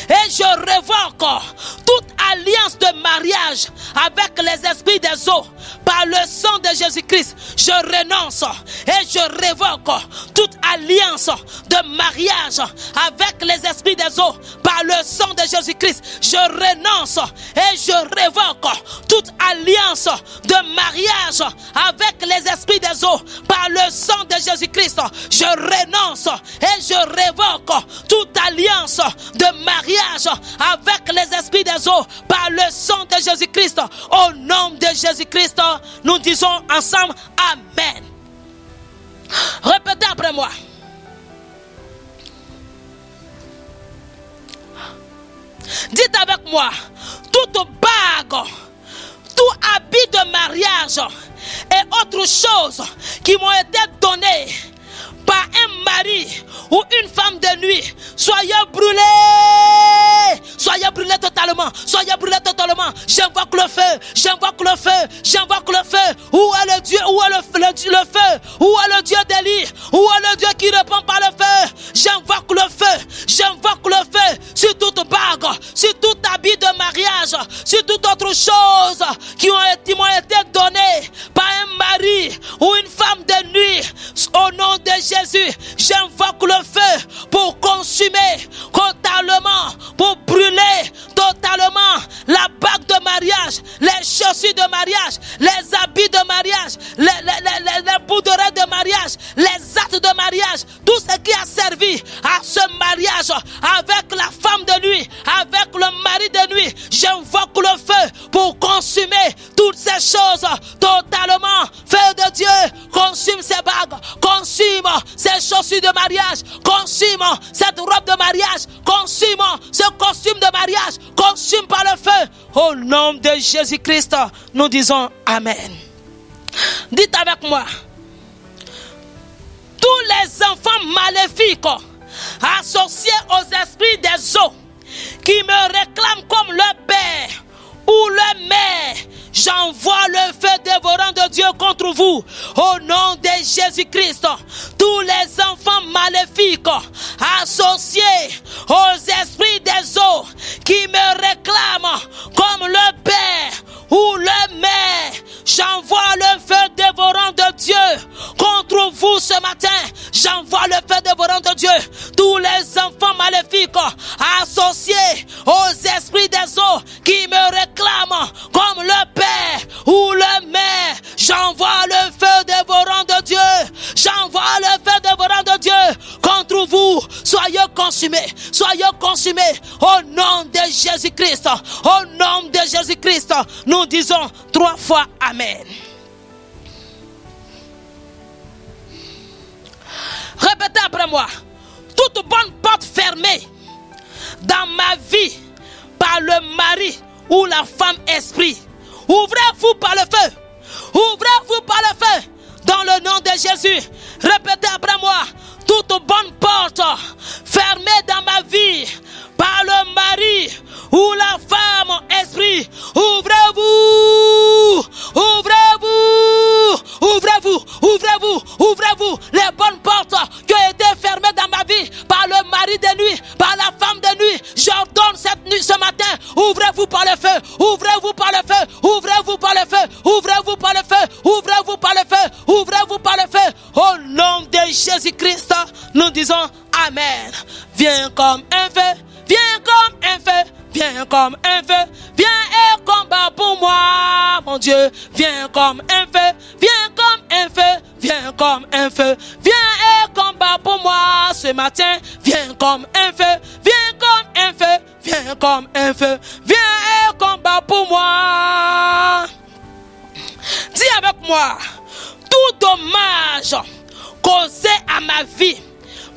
et je révoque toute alliance de mariage avec les esprits des eaux par le sang de Jésus-Christ. Je renonce et je révoque toute alliance de mariage avec les esprits des eaux par le sang de Jésus-Christ. Je renonce et je révoque toute alliance de mariage avec les esprits des eaux par le sang de Jésus-Christ. Je renonce et je révoque toute alliance de mariage avec les esprits des eaux par le sang de Jésus-Christ. Au nom de Jésus-Christ, nous disons ensemble Amen. Répétez après moi. Dites avec moi, toute bague, tout habit de mariage et autres choses qui m'ont été données par un mari ou une femme de nuit, soyez brûlés totalement, soyez brûlés totalement. J'invoque le feu, j'invoque le feu, j'invoque le feu. Où est le Dieu, où est le feu, où est le Dieu d'Élie, où est le Dieu qui répond par le feu? J'invoque le feu sur toute bague, sur tout habit de mariage, sur toute autre chose qui m'ont été données par un mari ou une femme de nuit. Au nom de Jésus, j'invoque le feu pour consumer totalement, pour brûler totalement la bague de mariage, les chaussures de mariage, les habits de mariage, les bouderettes de mariage, les actes de mariage, tout ce qui a servi à ce mariage avec la femme de nuit, avec le mari de nuit. J'invoque le feu pour consumer toutes ces choses totalement. Feu de Dieu, consume ces bagues, consume ces chaussures de mariage, consume cette robe de mariage, consume ce costume de mariage, consume par le feu. Au nom de Jésus-Christ, nous disons Amen. Dites avec moi: tous les enfants maléfiques associés aux esprits des eaux qui me réclament comme le père ou le mère, j'envoie le feu dévorant de Dieu contre vous. Au nom de Jésus-Christ, tous les enfants maléfiques associés aux esprits des eaux qui me réclament comme le père ou le mère, j'envoie le feu dévorant de Dieu contre vous ce matin. J'envoie le feu dévorant de Dieu. Tous les enfants maléfiques associés aux esprits des eaux qui me réclament comme le père ou le mère, j'envoie le feu dévorant de Dieu. J'envoie le feu dévorant de Dieu contre vous. Soyez consumés au nom de Jésus-Christ. Au nom de Jésus-Christ, nous disons 3 fois Amen. Répétez après moi: toute bonne porte fermée dans ma vie par le mari ou la femme esprit, ouvrez-vous par le feu. Ouvrez-vous par le feu dans le nom de Jésus. Répétez après moi: toute bonne porte fermée dans ma vie par le mari ou la femme esprit, ouvrez-vous, ouvrez-vous, ouvrez-vous, ouvrez-vous, ouvrez-vous les bonnes portes qui ont été fermées dans ma vie par le mari de nuit, par la femme de nuit. J'ordonne cette nuit, ce matin, ouvrez-vous par le feu, ouvrez-vous par le feu, ouvrez-vous par le feu, ouvrez-vous par le feu, ouvrez-vous par le feu, ouvrez-vous par le feu. Au nom de Jésus-Christ, nous disons Amen. Viens comme un feu, viens comme un feu, viens comme un feu, viens et combat pour moi, mon Dieu. Viens comme un feu, viens comme un feu, viens comme un feu, viens et combat pour moi ce matin. Viens comme un feu, viens comme un feu, viens comme un feu, viens et combat pour moi. Dis avec moi: tout dommage causé à ma vie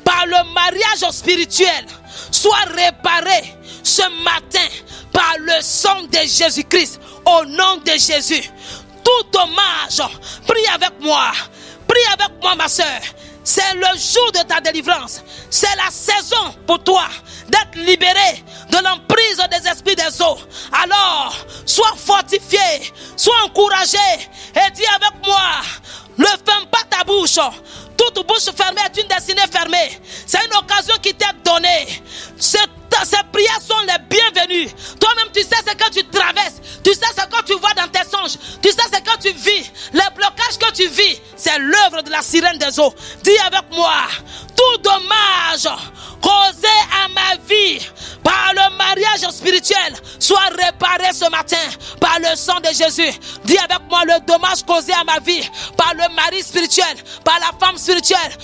par le mariage spirituel soit réparé ce matin par le sang de Jésus-Christ. Au nom de Jésus, tout dommage, prie avec moi ma soeur. C'est le jour de ta délivrance. C'est la saison pour toi d'être libéré de l'emprise des esprits des eaux. Alors, sois fortifié, sois encouragé et dis avec moi: ne ferme pas ta bouche. Toute bouche fermée est une destinée fermée. C'est une occasion qui t'est donnée. Ces prières sont les bienvenues. Toi-même, tu sais ce que tu traverses. Tu sais ce que tu vois dans tes songes. Tu sais ce que tu vis. Les blocages que tu vis, c'est l'œuvre de la sirène des eaux. Dis avec moi: tout dommage causé à ma vie par le mariage spirituel soit réparé ce matin par le sang de Jésus. Dis avec moi: le dommage causé à ma vie par le mari spirituel, par la femme spirituelle,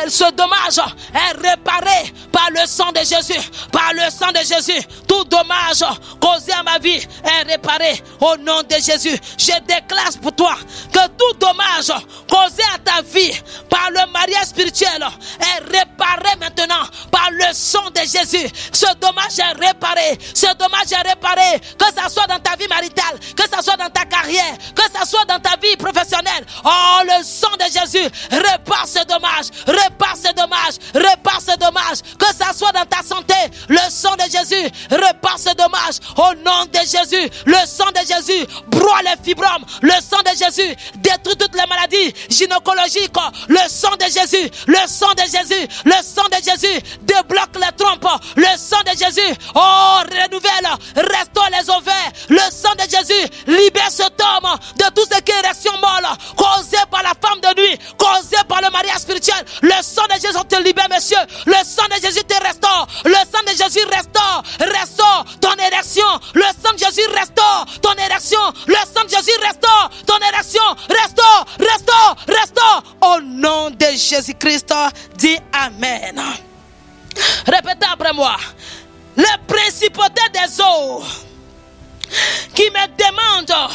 ce dommage est réparé par le sang de Jésus. Par le sang de Jésus, tout dommage causé à ma vie est réparé au nom de Jésus. Je déclare pour toi que tout dommage causé à ta vie par le mariage spirituel est réparé maintenant par le le sang de Jésus, ce dommage est réparé. Ce dommage est réparé. Que ça soit dans ta vie maritale, que ça soit dans ta carrière, que ça soit dans ta vie professionnelle. Oh, le sang de Jésus répare ce dommage. Répare ce dommage. Répare ce dommage. Que ça soit dans ta santé, le sang de Jésus répare ce dommage. Au nom de Jésus, le sang de Jésus broie les fibromes. Le sang de Jésus détruit toutes les maladies gynécologiques. Le sang de Jésus, le sang de Jésus, le sang de Jésus débloque les trompes. Le sang de Jésus, oh, renouvelle, restaure les ovaires. Le sang de Jésus libère cet homme de tout ce qui est érection molle, causée par la femme de nuit, causée par le mariage spirituel. Le sang de Jésus te libère, monsieur. Le sang de Jésus te restaure. Le sang de Jésus restaure ton érection. Le sang de Jésus restaure ton érection. Le sang de Jésus restaure ton érection. Restaure. Au nom de Jésus-Christ, dis Amen. Répétez après moi. Les principautés des eaux qui me demandent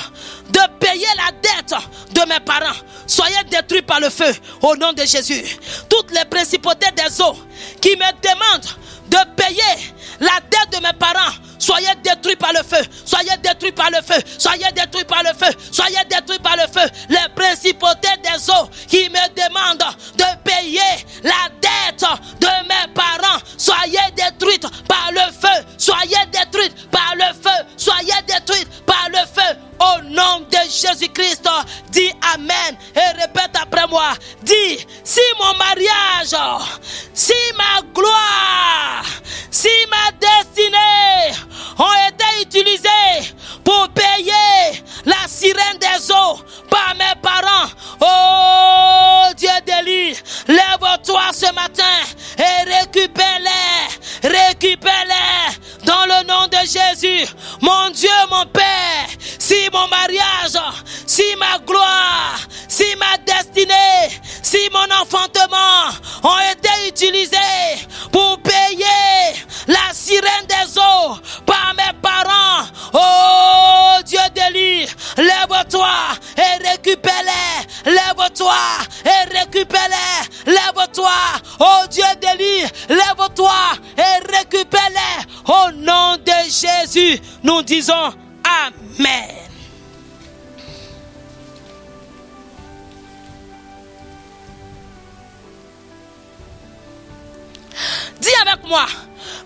de payer la dette de mes parents, soyez détruits par le feu au nom de Jésus. Toutes les principautés des eaux qui me demandent de payer la dette de mes parents, soyez détruits par le feu. Soyez détruits par le feu. Soyez détruits par le feu. Soyez détruits par le feu. Les principautés des eaux qui me demandent de payer la dette de mes parents, soyez détruites par le feu. Soyez détruites par le feu. Soyez détruites par le feu. Au nom de Jésus-Christ, dis Amen et répète après moi. Dis, si mon mariage, si ma gloire, si ma destinée ont été utilisées pour payer la sirène des eaux par mes parents, oh Dieu d'Élie, lève-toi ce matin et récupère-les dans le nom de Jésus. Mon Dieu, mon Père, si mon mariage, si ma gloire, si ma destinée, si mon enfantement ont été utilisés pour payer la sirène des eaux par mes parents, oh Dieu d'Élie, lève-toi et récupère-les, lève-toi et récupère-les, lève-toi, oh Dieu d'Élie, lève-toi et récupère-les. Au nom de Jésus, nous disons Amen. Dis avec moi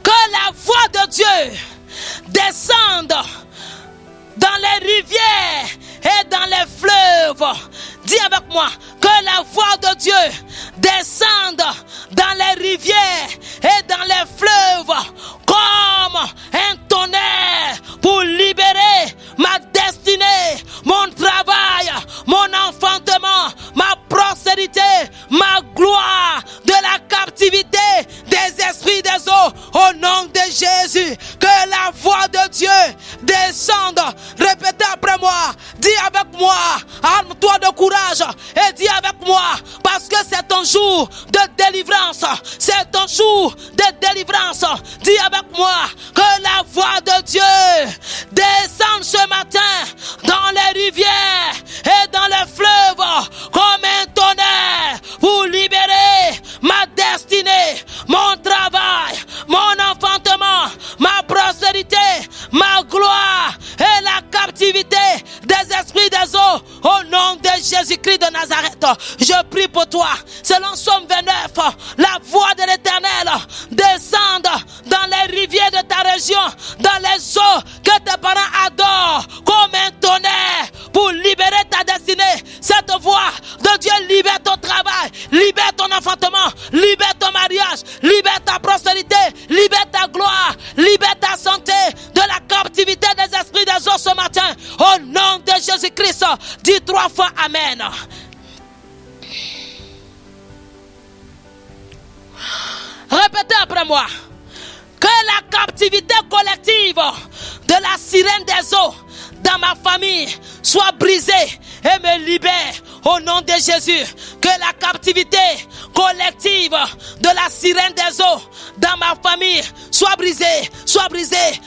que la voix de Dieu descende dans les rivières et dans les fleuves. Dis avec moi que la voix de Dieu descende dans les rivières et dans les fleuves comme un tonnerre pour libérer ma destinée, mon travail, mon enfantement, ma prospérité, ma gloire de la captivité des esprits des eaux. Au nom de Jésus, que la voix de Dieu descende. Répétez après moi. Dis avec moi. Arme-toi de courage et dis avec moi. Parce que c'est ton jour de délivrance. C'est ton jour de délivrance. Dis avec moi que la voix de Dieu descende ce matin dans les rivières et dans les fleuves comme un tonnerre pour libérer ma destinée, mon travail, mon enfantement, ma prospérité, ma gloire et la captivité des esprits des eaux. Au nom de Jésus-Christ de Nazareth, je prie pour toi. Selon Somme 29, la voix de l'Éternel descende dans les rivières de ta région, dans les eaux que tes parents adorent, comme un tonnerre pour libérer ta destinée. Cette voix de Dieu libère ton travail, libère ton enfantement, libère ton mariage, libère ta prospérité, libère ta gloire, libère ta santé de la captivité des esprits des eaux ce matin. Au nom de Jésus-Christ, dis 3 fois Amen. Répétez après moi. Que la captivité collective de la sirène des eaux dans ma famille soit brisée et me libère au nom de Jésus. Que la captivité collective de la sirène des eaux dans ma famille soit brisée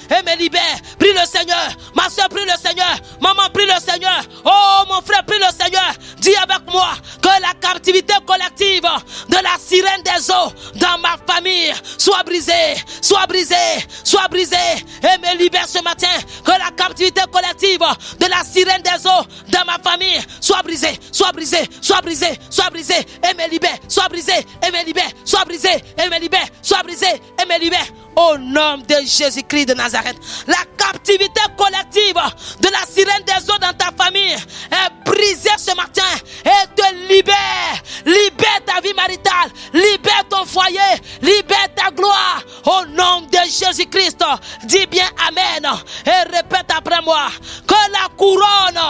et me libère. Prie le Seigneur. Ma soeur, prie le Seigneur. Maman, prie le Seigneur. Oh, mon frère, prie le Seigneur. Dis avec moi que la captivité collective de la sirène des eaux dans ma famille famille soit brisé, soit brisé, soit brisé. Et me libère ce matin. Que la captivité collective de la sirène des eaux dans ma famille soit brisée, soit brisée, soit brisée, soit brisée. Et me libère, soit brisée, et me libère, soit brisée, et me libère, soit brisée, et me libère. Au nom de Jésus-Christ de Nazareth, la captivité collective de la sirène des eaux dans ta famille est brisée ce matin et te libère. Libère ta vie maritale, libère ton foyer, libère ta gloire. Au nom de Jésus-Christ, dis bien Amen et répète après moi que la couronne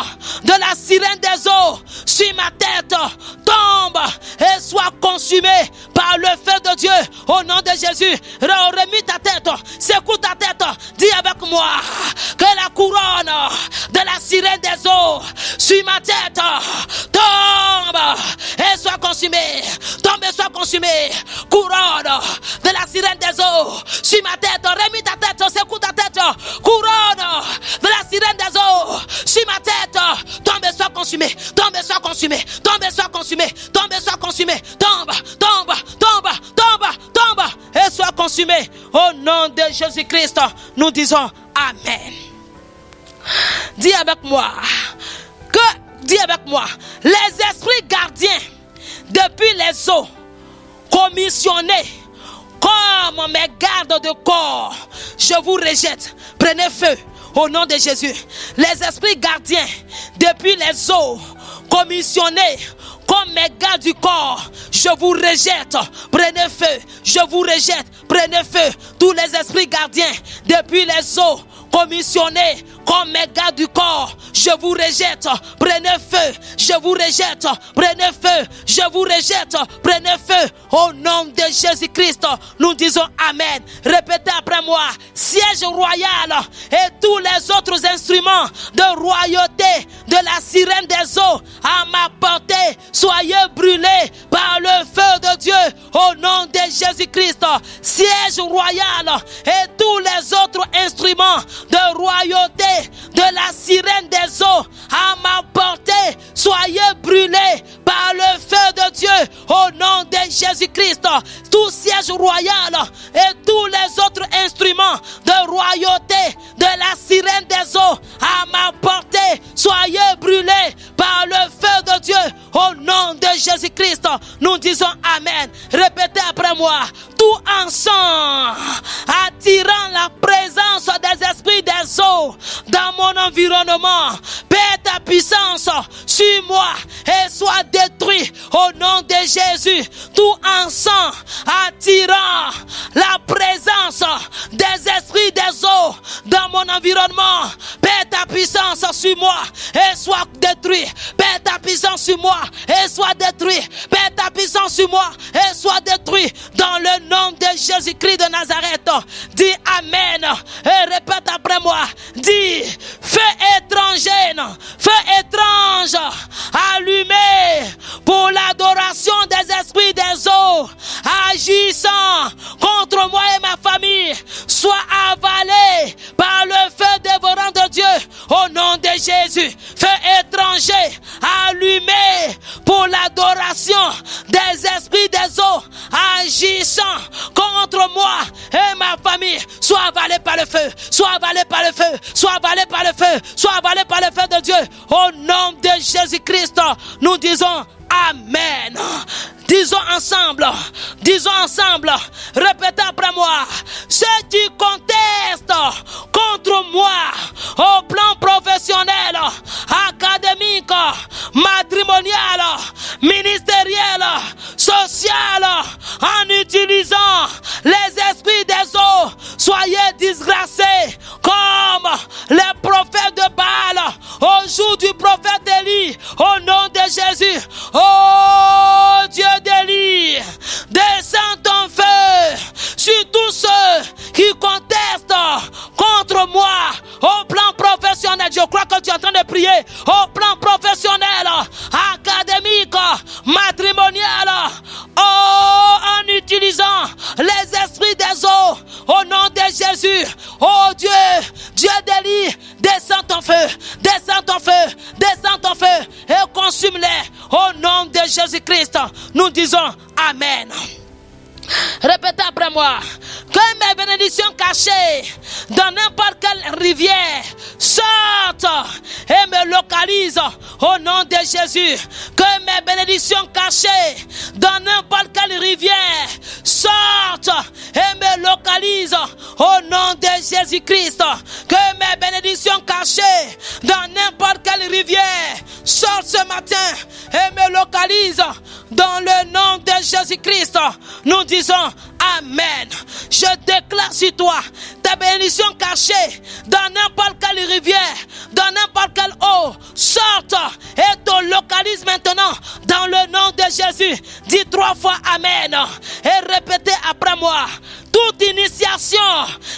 de la sirène des eaux sur ma tête tombe et soit consumée par le feu de Dieu. Au nom de Jésus, remue ta tête, secoue ta tête, dis avec moi que la couronne de la sirène des eaux sur ma tête tombe et soit consumée, tombe et soit consumée. Couronne de la sirène des eaux sur ma tête, remue ta tête, secoue ta tête. Couronne de la sirène des eaux sur ma tête, tombe et soit consumée, tombe et soit consumée, tombe et soit consumée, tombe et soit consumée, tombe, tombe, tombe, tombe, tombe et soit consumée. Au nom de Jésus-Christ, nous disons Amen. Dis avec moi, les esprits gardiens depuis les eaux, commissionnés comme mes gardes de corps, je vous rejette. Prenez feu au nom de Jésus. Les esprits gardiens depuis les eaux, commissionnés comme mes gardes du corps, je vous rejette. Prenez feu, je vous rejette. Prenez feu. Tous les esprits gardiens depuis les eaux, commissionnés comme mes gardes du corps, je vous rejette. Prenez feu, je vous rejette. Prenez feu, je vous rejette. Prenez feu. Au nom de Jésus-Christ, nous disons Amen. Répétez après moi. Siège royal et tous les autres instruments de royauté de la sirène des eaux à ma portée, soyez brûlés par le feu de Dieu. Au nom de Jésus-Christ, siège royal et tous les autres instruments de royauté de la sirène des eaux à ma portée, soyez brûlés par le feu de Dieu. Au nom de Jésus-Christ, tout siège royal et tous les autres instruments de royauté de la sirène des eaux à ma portée, soyez brûlés par le feu de Dieu. Au nom de Jésus-Christ, nous disons Amen. Répétez après moi. Tout encens attirant la présence des esprits des eaux dans mon environnement, paie ta puissance sur moi et sois détruit au nom de Jésus. Tout encens attirant la présence des esprits des eaux dans mon environnement, paie ta puissance sur moi et sois détruit. Paie ta puissance sur moi et sois détruit. Paie ta puissance sur moi et sois détruit dans le nom de Jésus-Christ de Nazareth. Dis Amen et répète après moi. Dis feu étrange allumé pour l'adoration des esprits des eaux agissant contre moi et ma famille, soit avalé par le feu dévorant de Dieu au nom de Jésus. Feu étranger allumé pour l'adoration des esprits des eaux agissant contre moi et ma famille, soit avalé par le feu, soit avalé par le feu, soit avalé par le feu, soit avalé par le feu de Dieu. Au nom de Jésus-Christ, nous disons Amen. Disons ensemble, répétez après moi. Ceux qui contestent contre moi au plan professionnel, académique, matrimonial, ministériel, social, en utilisant les esprits des eaux, soyez disgracés comme les prophètes de Baal au jour du prophète Élie, au nom de Jésus. Oh Dieu d'Élie, descends ton feu sur tous ceux qui contestent contre moi au plan professionnel. Je crois que tu es en train de prier au plan professionnel, académique, matrimonial, en utilisant les esprits des eaux au nom de Jésus. Oh Dieu, Dieu d'Élie, descends ton feu, descends ton feu, descends ton feu et consume-les au nom de Jésus-Christ. Nous disons Amen. Répétez après moi. Que mes bénédictions cachées dans n'importe quelle rivière sortent et me localisent au nom de Jésus. Que mes bénédictions cachées dans n'importe quelle rivière sortent et me localisent au nom de Jésus-Christ. Que mes bénédictions cachées dans n'importe quelle rivière sortent ce matin et me localisent dans le nom de Jésus-Christ. Nous disons Amen. Je déclare sur toi ta bénédiction cachée dans n'importe quelle rivière, dans n'importe quelle eau, sorte et te localise maintenant dans le nom de Jésus. Dis 3 fois Amen et répétez après moi. Toute initiation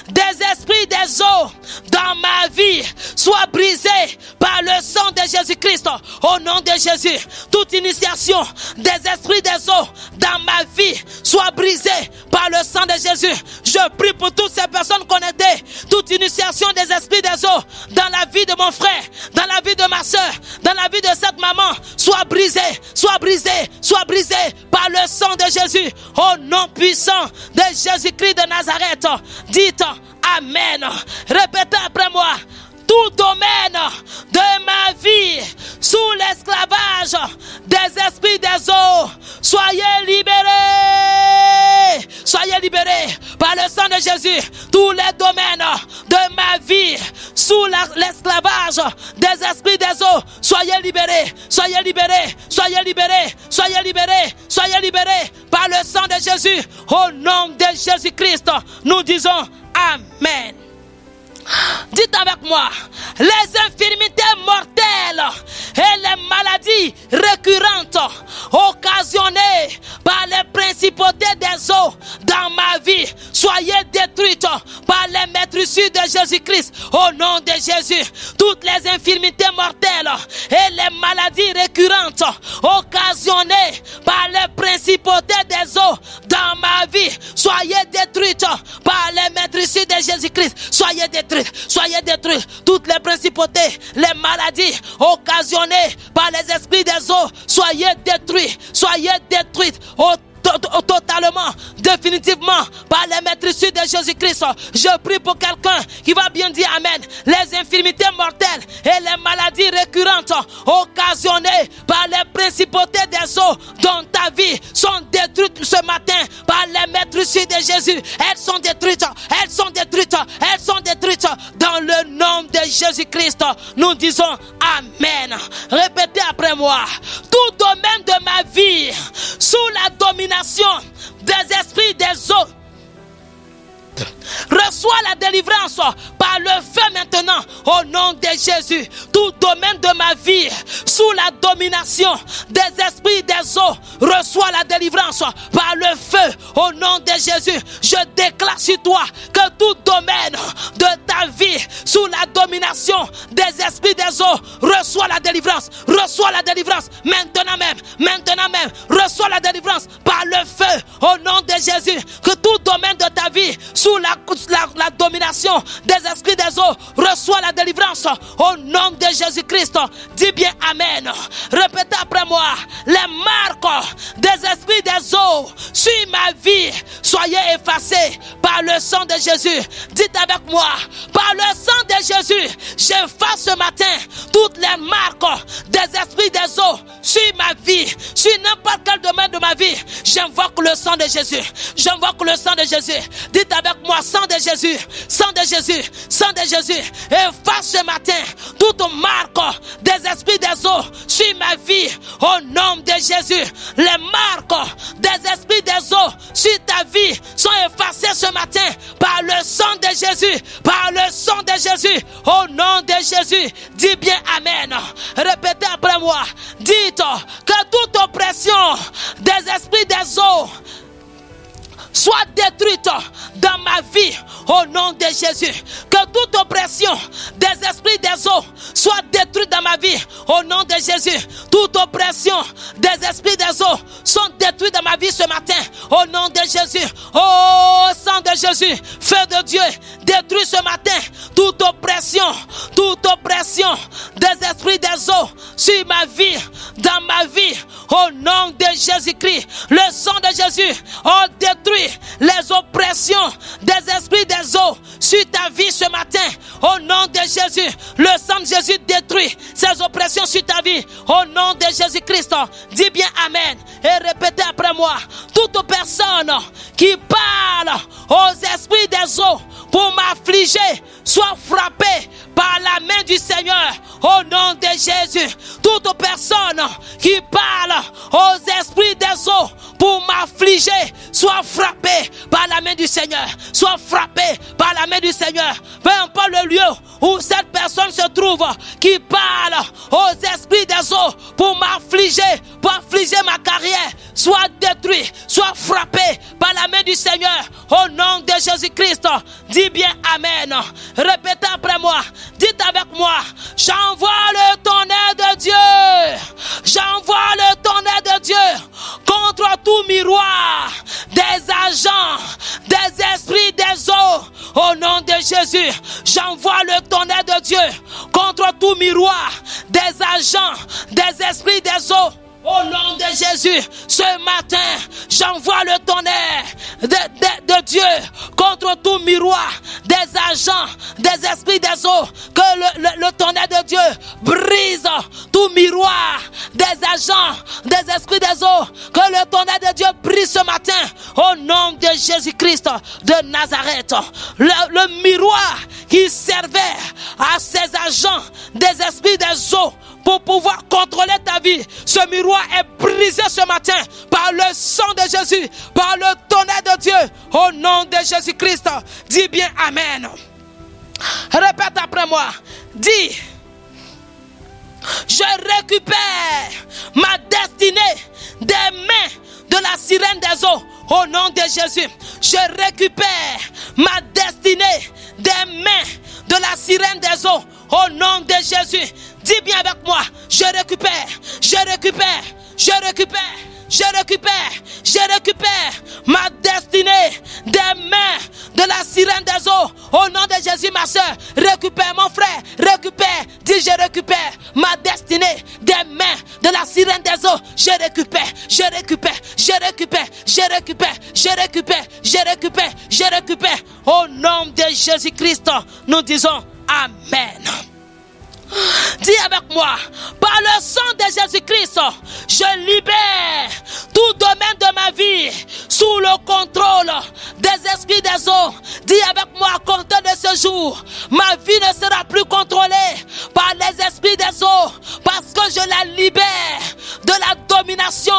des esprits des eaux dans ma vie soit brisée par le sang de Jésus-Christ au nom de Jésus. Toute initiation des esprits des eaux dans ma vie soit brisée par le sang de Jésus. Je prie pour toutes ces personnes connectées. Toute initiation des esprits des eaux dans la vie de mon frère, dans la vie de ma soeur, dans la vie de cette maman soit brisée, soit brisée, soit brisée par le sang de Jésus au nom puissant de Jésus-Christ de Nazareth. Dites Amen. Répétez après moi. Tout domaine de ma vie sous l'esclavage des esprits des eaux, soyez libérés. Soyez libérés par le sang de Jésus. Tous les domaines de ma vie sous l'esclavage des esprits des eaux, soyez libérés. Soyez libérés. Soyez libérés. Soyez libérés. Soyez libérés par le sang de Jésus. Au nom de Jésus-Christ, nous disons Amen. Dites avec moi, les infirmités mortelles et les maladies récurrentes occasionnées par les principautés des eaux dans ma vie, soyez détruites par les maîtrisures de Jésus-Christ au nom de Jésus. Toutes les infirmités mortelles et les maladies récurrentes occasionnées par les principautés des eaux dans ma vie, soyez détruites par les maîtrisures de Jésus-Christ. Soyez détruites. Soyez détruits. Toutes les principautés, les maladies occasionnées par les esprits des eaux, soyez détruits. Soyez détruites totalement, définitivement par les maîtrisures de Jésus-Christ. Je prie pour quelqu'un qui va bien dire Amen. Les infirmités mortelles et les maladies récurrentes occasionnées par les principautés des eaux dans ta vie sont détruites ce matin par les maîtrisures de Jésus. Elles sont détruites. Elles sont détruites. Elles sont détruites dans le nom de Jésus-Christ. Nous disons Amen. Répétez après moi. Tout domaine de ma vie sous la domination des esprits des eaux reçois la délivrance par le feu maintenant au nom de Jésus. Tout domaine de ma vie sous la domination des esprits des eaux reçois la délivrance par le feu au nom de Jésus. Je déclare sur toi que tout domaine de ta vie sous la domination des esprits des eaux reçoit la délivrance. Reçois la délivrance maintenant même. Reçois la délivrance par le feu au nom de Jésus. Que tout domaine de ta vie sous la domination des esprits des eaux reçoit la délivrance au nom de Jésus-Christ. Dis bien Amen. Répétez après moi. Les marques des esprits des eaux sur ma vie soyez effacées par le sang de Jésus. Dites avec moi. Par le sang de Jésus, j'efface ce matin toutes les marques des esprits des eaux sur ma vie, sur n'importe quel domaine de ma vie. J'invoque le sang de Jésus. J'invoque le sang de Jésus. Dites avec moi, sang de Jésus, sang de Jésus, sang de Jésus. Efface ce matin toute marque des esprits des eaux sur ma vie au nom de Jésus. Les marques des esprits des eaux sur ta vie sont effacées ce matin par le sang de Jésus, par le sang de Jésus, au nom de Jésus. Dis bien Amen. Répétez après moi. Dites que toute oppression des esprits des eaux soit détruite dans ma vie au nom de Jésus. Que toute oppression des esprits des eaux soit détruite dans ma vie au nom de Jésus. Toute oppression des esprits des eaux sont détruites dans ma vie ce matin au nom de Jésus. Oh, sang de de Jésus, feu de Dieu, détruis ce matin toute oppression des esprits des eaux sur ma vie, dans ma vie, au nom de Jésus-Christ. Le sang de Jésus, oh, détruit les oppressions des esprits des eaux sur ta vie ce matin, au nom de Jésus. Le sang de Jésus détruit ces oppressions sur ta vie, au nom de Jésus-Christ. Dis bien Amen et répétez après moi. Toute personne qui parle aux esprits des eaux pour m'affliger soit frappée par la main du Seigneur, au nom de Jésus. Toute personne qui parle aux esprits des eaux pour m'affliger soit frappée par la main du Seigneur, soit frappée par la main du Seigneur. Peu importe le lieu où cette personne se trouve, qui parle aux esprits des eaux pour m'affliger, pour affliger ma carrière, soit détruit, soit frappé par la main du Seigneur, au nom de Jésus-Christ. Dis bien Amen. Répétez après moi. Dites avec moi. J'envoie le tonnerre de Dieu. J'envoie le tonnerre de Dieu contre tout miroir des agents, des esprits des eaux. Au nom de Jésus, j'envoie le tonnerre de Dieu contre tout miroir des agents, des esprits des eaux. Au nom de Jésus, ce matin, j'envoie le tonnerre de Dieu contre tout miroir des agents, des esprits des eaux. Que le tonnerre de Dieu brise tout miroir des agents, des esprits des eaux. Que le tonnerre de Dieu brise ce matin au nom de Jésus-Christ de Nazareth. Le miroir qui servait à ces agents des esprits des eaux pour pouvoir contrôler ta vie, ce miroir est brisé ce matin par le sang de Jésus, par le tonnerre de Dieu, au nom de Jésus-Christ. Dis bien Amen. Répète après moi. Dis, je récupère ma destinée des mains de la sirène des eaux, au nom de Jésus. Je récupère ma destinée des mains de la sirène des eaux, au nom de Jésus. Dis bien avec moi, je récupère, je récupère, je récupère, je récupère, je récupère ma destinée des mains de la sirène des eaux. Au nom de Jésus, ma soeur, récupère mon frère, récupère, dis je récupère ma destinée des mains de la sirène des eaux. Je récupère, je récupère, je récupère, je récupère, je récupère, je récupère, je récupère. Au nom de Jésus-Christ, nous disons Amen. Dis avec moi, par le sang de Jésus-Christ, je libère tout domaine de ma vie sous le contrôle des esprits des eaux. Dis avec moi, à compter de ce jour, ma vie ne sera plus contrôlée par les esprits des eaux, parce que je la libère de la domination.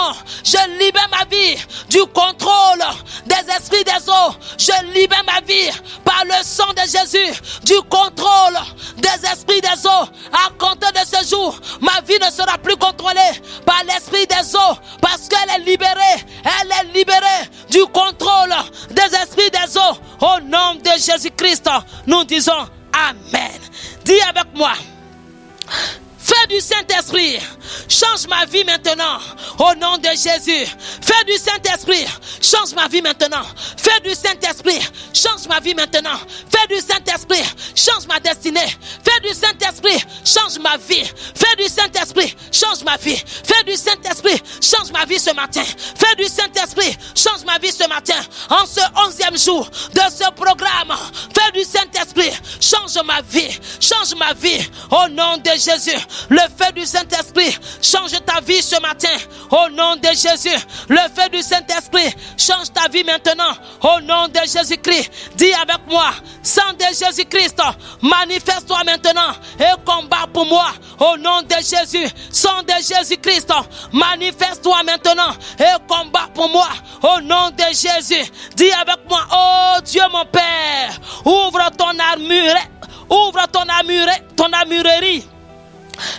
Je libère ma vie du contrôle des esprits des eaux. Je libère ma vie par le sang de Jésus du contrôle des esprits des eaux. À compter de ce jour, ma vie ne sera plus contrôlée par l'esprit des eaux, parce qu'elle est libérée. Elle est libérée du contrôle des esprits des eaux. Au nom de Jésus-Christ, nous disons Amen. Dis avec moi. Feu du Saint-Esprit, change ma vie maintenant, au nom de Jésus. Feu du Saint-Esprit, change ma vie maintenant. Feu du Saint-Esprit, change ma vie maintenant. Feu du Saint-Esprit, change ma destinée. Feu du Saint-Esprit, change ma vie. Feu du Saint-Esprit, change ma vie. Feu du Saint-Esprit, change ma vie ce matin. Feu du Saint-Esprit, change ma vie ce matin. En ce 11e jour de ce programme, Feu du Saint-Esprit, change ma vie. Change ma vie, au nom de Jésus. Le feu du Saint-Esprit change ta vie ce matin au nom de Jésus. Le feu du Saint-Esprit change ta vie maintenant au nom de Jésus-Christ. Dis avec moi, sang de Jésus-Christ, manifeste-toi maintenant et combat pour moi au nom de Jésus. Sang de Jésus-Christ, manifeste-toi maintenant et combat pour moi au nom de Jésus. Dis avec moi, oh Dieu mon Père, ouvre ton armure, ouvre ton armurerie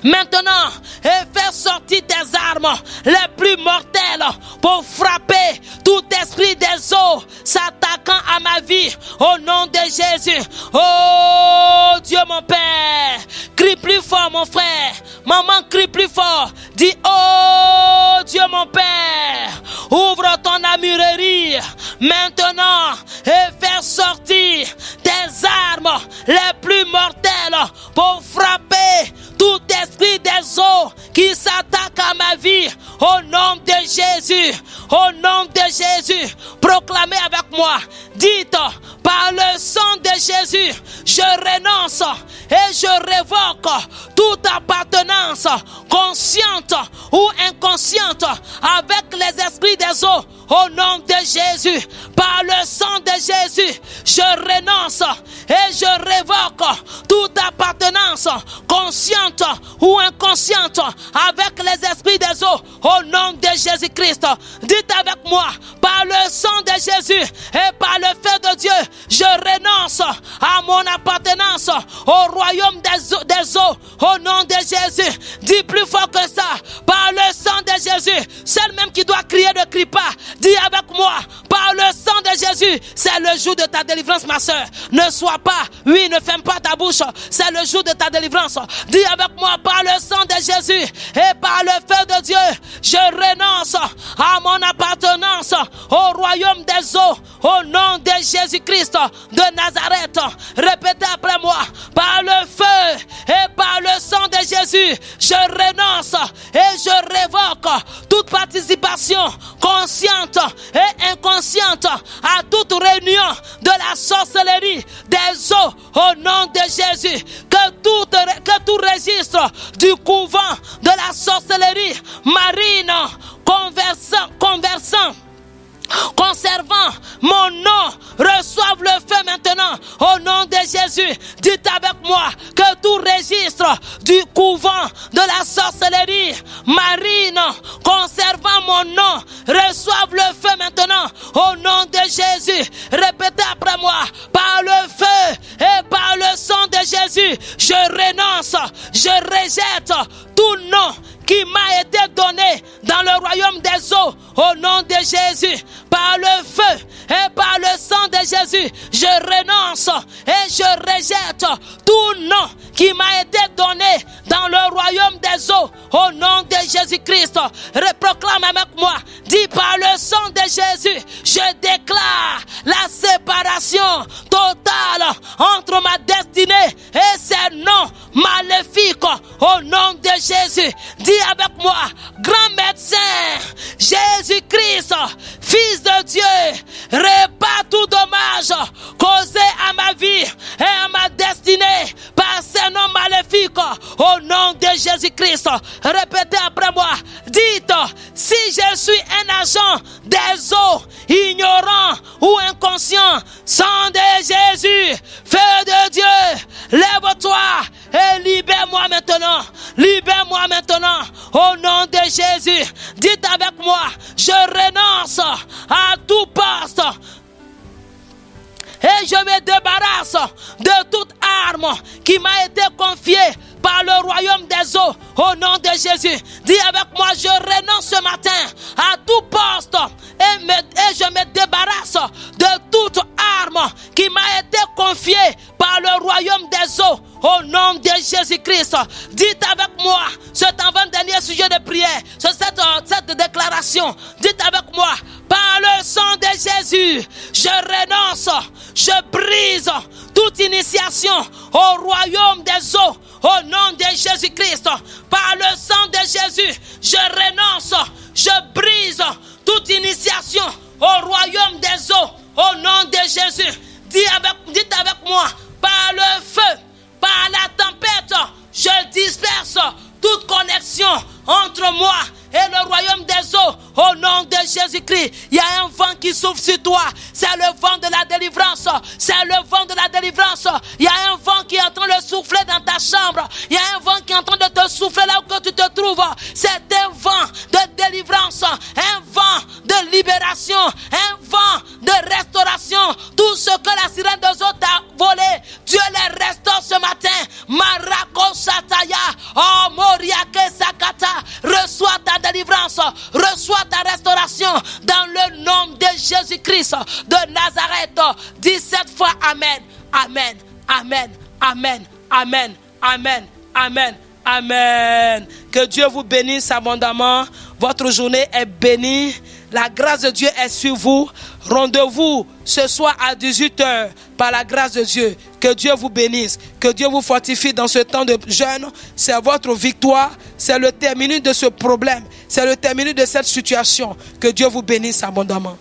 maintenant et fais sortir tes armes les plus mortelles pour frapper tout esprit des eaux s'attaquant à ma vie au nom de Jésus. Oh Dieu mon Père, crie plus fort mon frère, maman crie plus fort, dis oh Dieu mon Père, ouvre ton armurerie maintenant et fais au nom de Jésus. Proclamez avec moi. Dites, par le sang de Jésus, je renonce et je révoque toute appartenance consciente ou inconsciente avec les esprits des eaux. Au nom de Jésus, par le sang de Jésus, je renonce et je révoque toute appartenance consciente ou inconsciente avec les esprits des eaux. Au nom de Jésus-Christ, dites avec moi, par le sang de Jésus et par le feu de Dieu, je renonce à mon appartenance au royaume des eaux. Au nom de Jésus, dis plus fort que ça, par le sang de Jésus. Celle même qui doit crier ne crie pas. Dis avec moi, par le sang de Jésus, c'est le jour de ta délivrance, ma soeur. Ne sois pas, oui, ne ferme pas ta bouche, c'est le jour de ta délivrance. Dis avec moi, par le sang de Jésus et par le feu de Dieu, je renonce à mon appartenance au royaume des eaux. Au nom de Jésus-Christ de Nazareth, répétez après moi, par le feu et par le sang de Jésus, je renonce et je révoque toute participation consciente et inconsciente à toute réunion de la sorcellerie des eaux. Au nom de Jésus, que tout registre du couvent de la sorcellerie marine conservant mon nom, reçoivent le feu maintenant. Au nom de Jésus, dites avec moi que tout registre du couvent de la sorcellerie marine conservant mon nom, reçoivent le feu maintenant. Au nom de Jésus, répétez après moi, par le feu et par le sang de Jésus, je renonce, je rejette tout nom qui m'a été donné dans le royaume des eaux. Au nom de Jésus, par le feu et par le sang de Jésus, je renonce et je rejette tout nom qui m'a été donné dans le royaume des eaux. Au nom de Jésus-Christ, proclame avec moi, dis par le sang de Jésus, je déclare la séparation totale entre ma destinée et ses noms maléfiques. Au nom de Jésus, dis avec moi, grand médecin, Jésus-Christ, Fils de Dieu, répare tout dommage causé à ma vie et à ma destinée par ces noms maléfiques. Au nom de Jésus-Christ, répétez après moi, dites, si je suis un agent des eaux, ignorant ou inconscient, sang de Jésus, feu de Dieu, lève-toi et libère-moi maintenant. Libère-moi maintenant. Au nom de Jésus, dites avec moi, je renonce à tout poste et je me débarrasse de toute arme qui m'a été confiée par le royaume des eaux. Au nom de Jésus, dis avec moi, je renonce ce matin à tout poste et je me débarrasse de toute arme qui m'a été confiée par le royaume des eaux. Au nom de Jésus-Christ, dites avec moi, cet avant-dernier sujet de prière, cette déclaration, dites avec moi, par le sang de Jésus, je renonce, je brise toute initiation au royaume des eaux. Au nom de Jésus-Christ, par le sang de Jésus, je renonce, je brise toute initiation au royaume des eaux. Au nom de Jésus, dites avec moi, par le feu, par la tempête, je disperse toute connexion entre moi et le royaume des eaux. Au nom de Jésus-Christ, il y a un vent qui souffle sur toi. C'est le vent de la délivrance. C'est le vent de la délivrance. Il y a un vent qui est en train de souffler dans ta chambre. Il y a un vent qui est en train de te souffler là où que tu te trouves. C'est un vent de délivrance, un vent de libération, un vent de restauration. Tout ce que la sirène des eaux t'a volé, Dieu les restaure ce matin. Marako Sataya, oh Moriake Sakata, reçois ta délivrance, reçois ta restauration dans le nom de Jésus-Christ de Nazareth. 17 fois Amen, Amen, Amen, Amen, Amen, Amen, Amen, Amen. Que Dieu vous bénisse abondamment. Votre journée est bénie. La grâce de Dieu est sur vous. Rendez-vous ce soir à 18h par la grâce de Dieu. Que Dieu vous bénisse. Que Dieu vous fortifie dans ce temps de jeûne. C'est votre victoire. C'est le terminus de ce problème. C'est le terminus de cette situation. Que Dieu vous bénisse abondamment.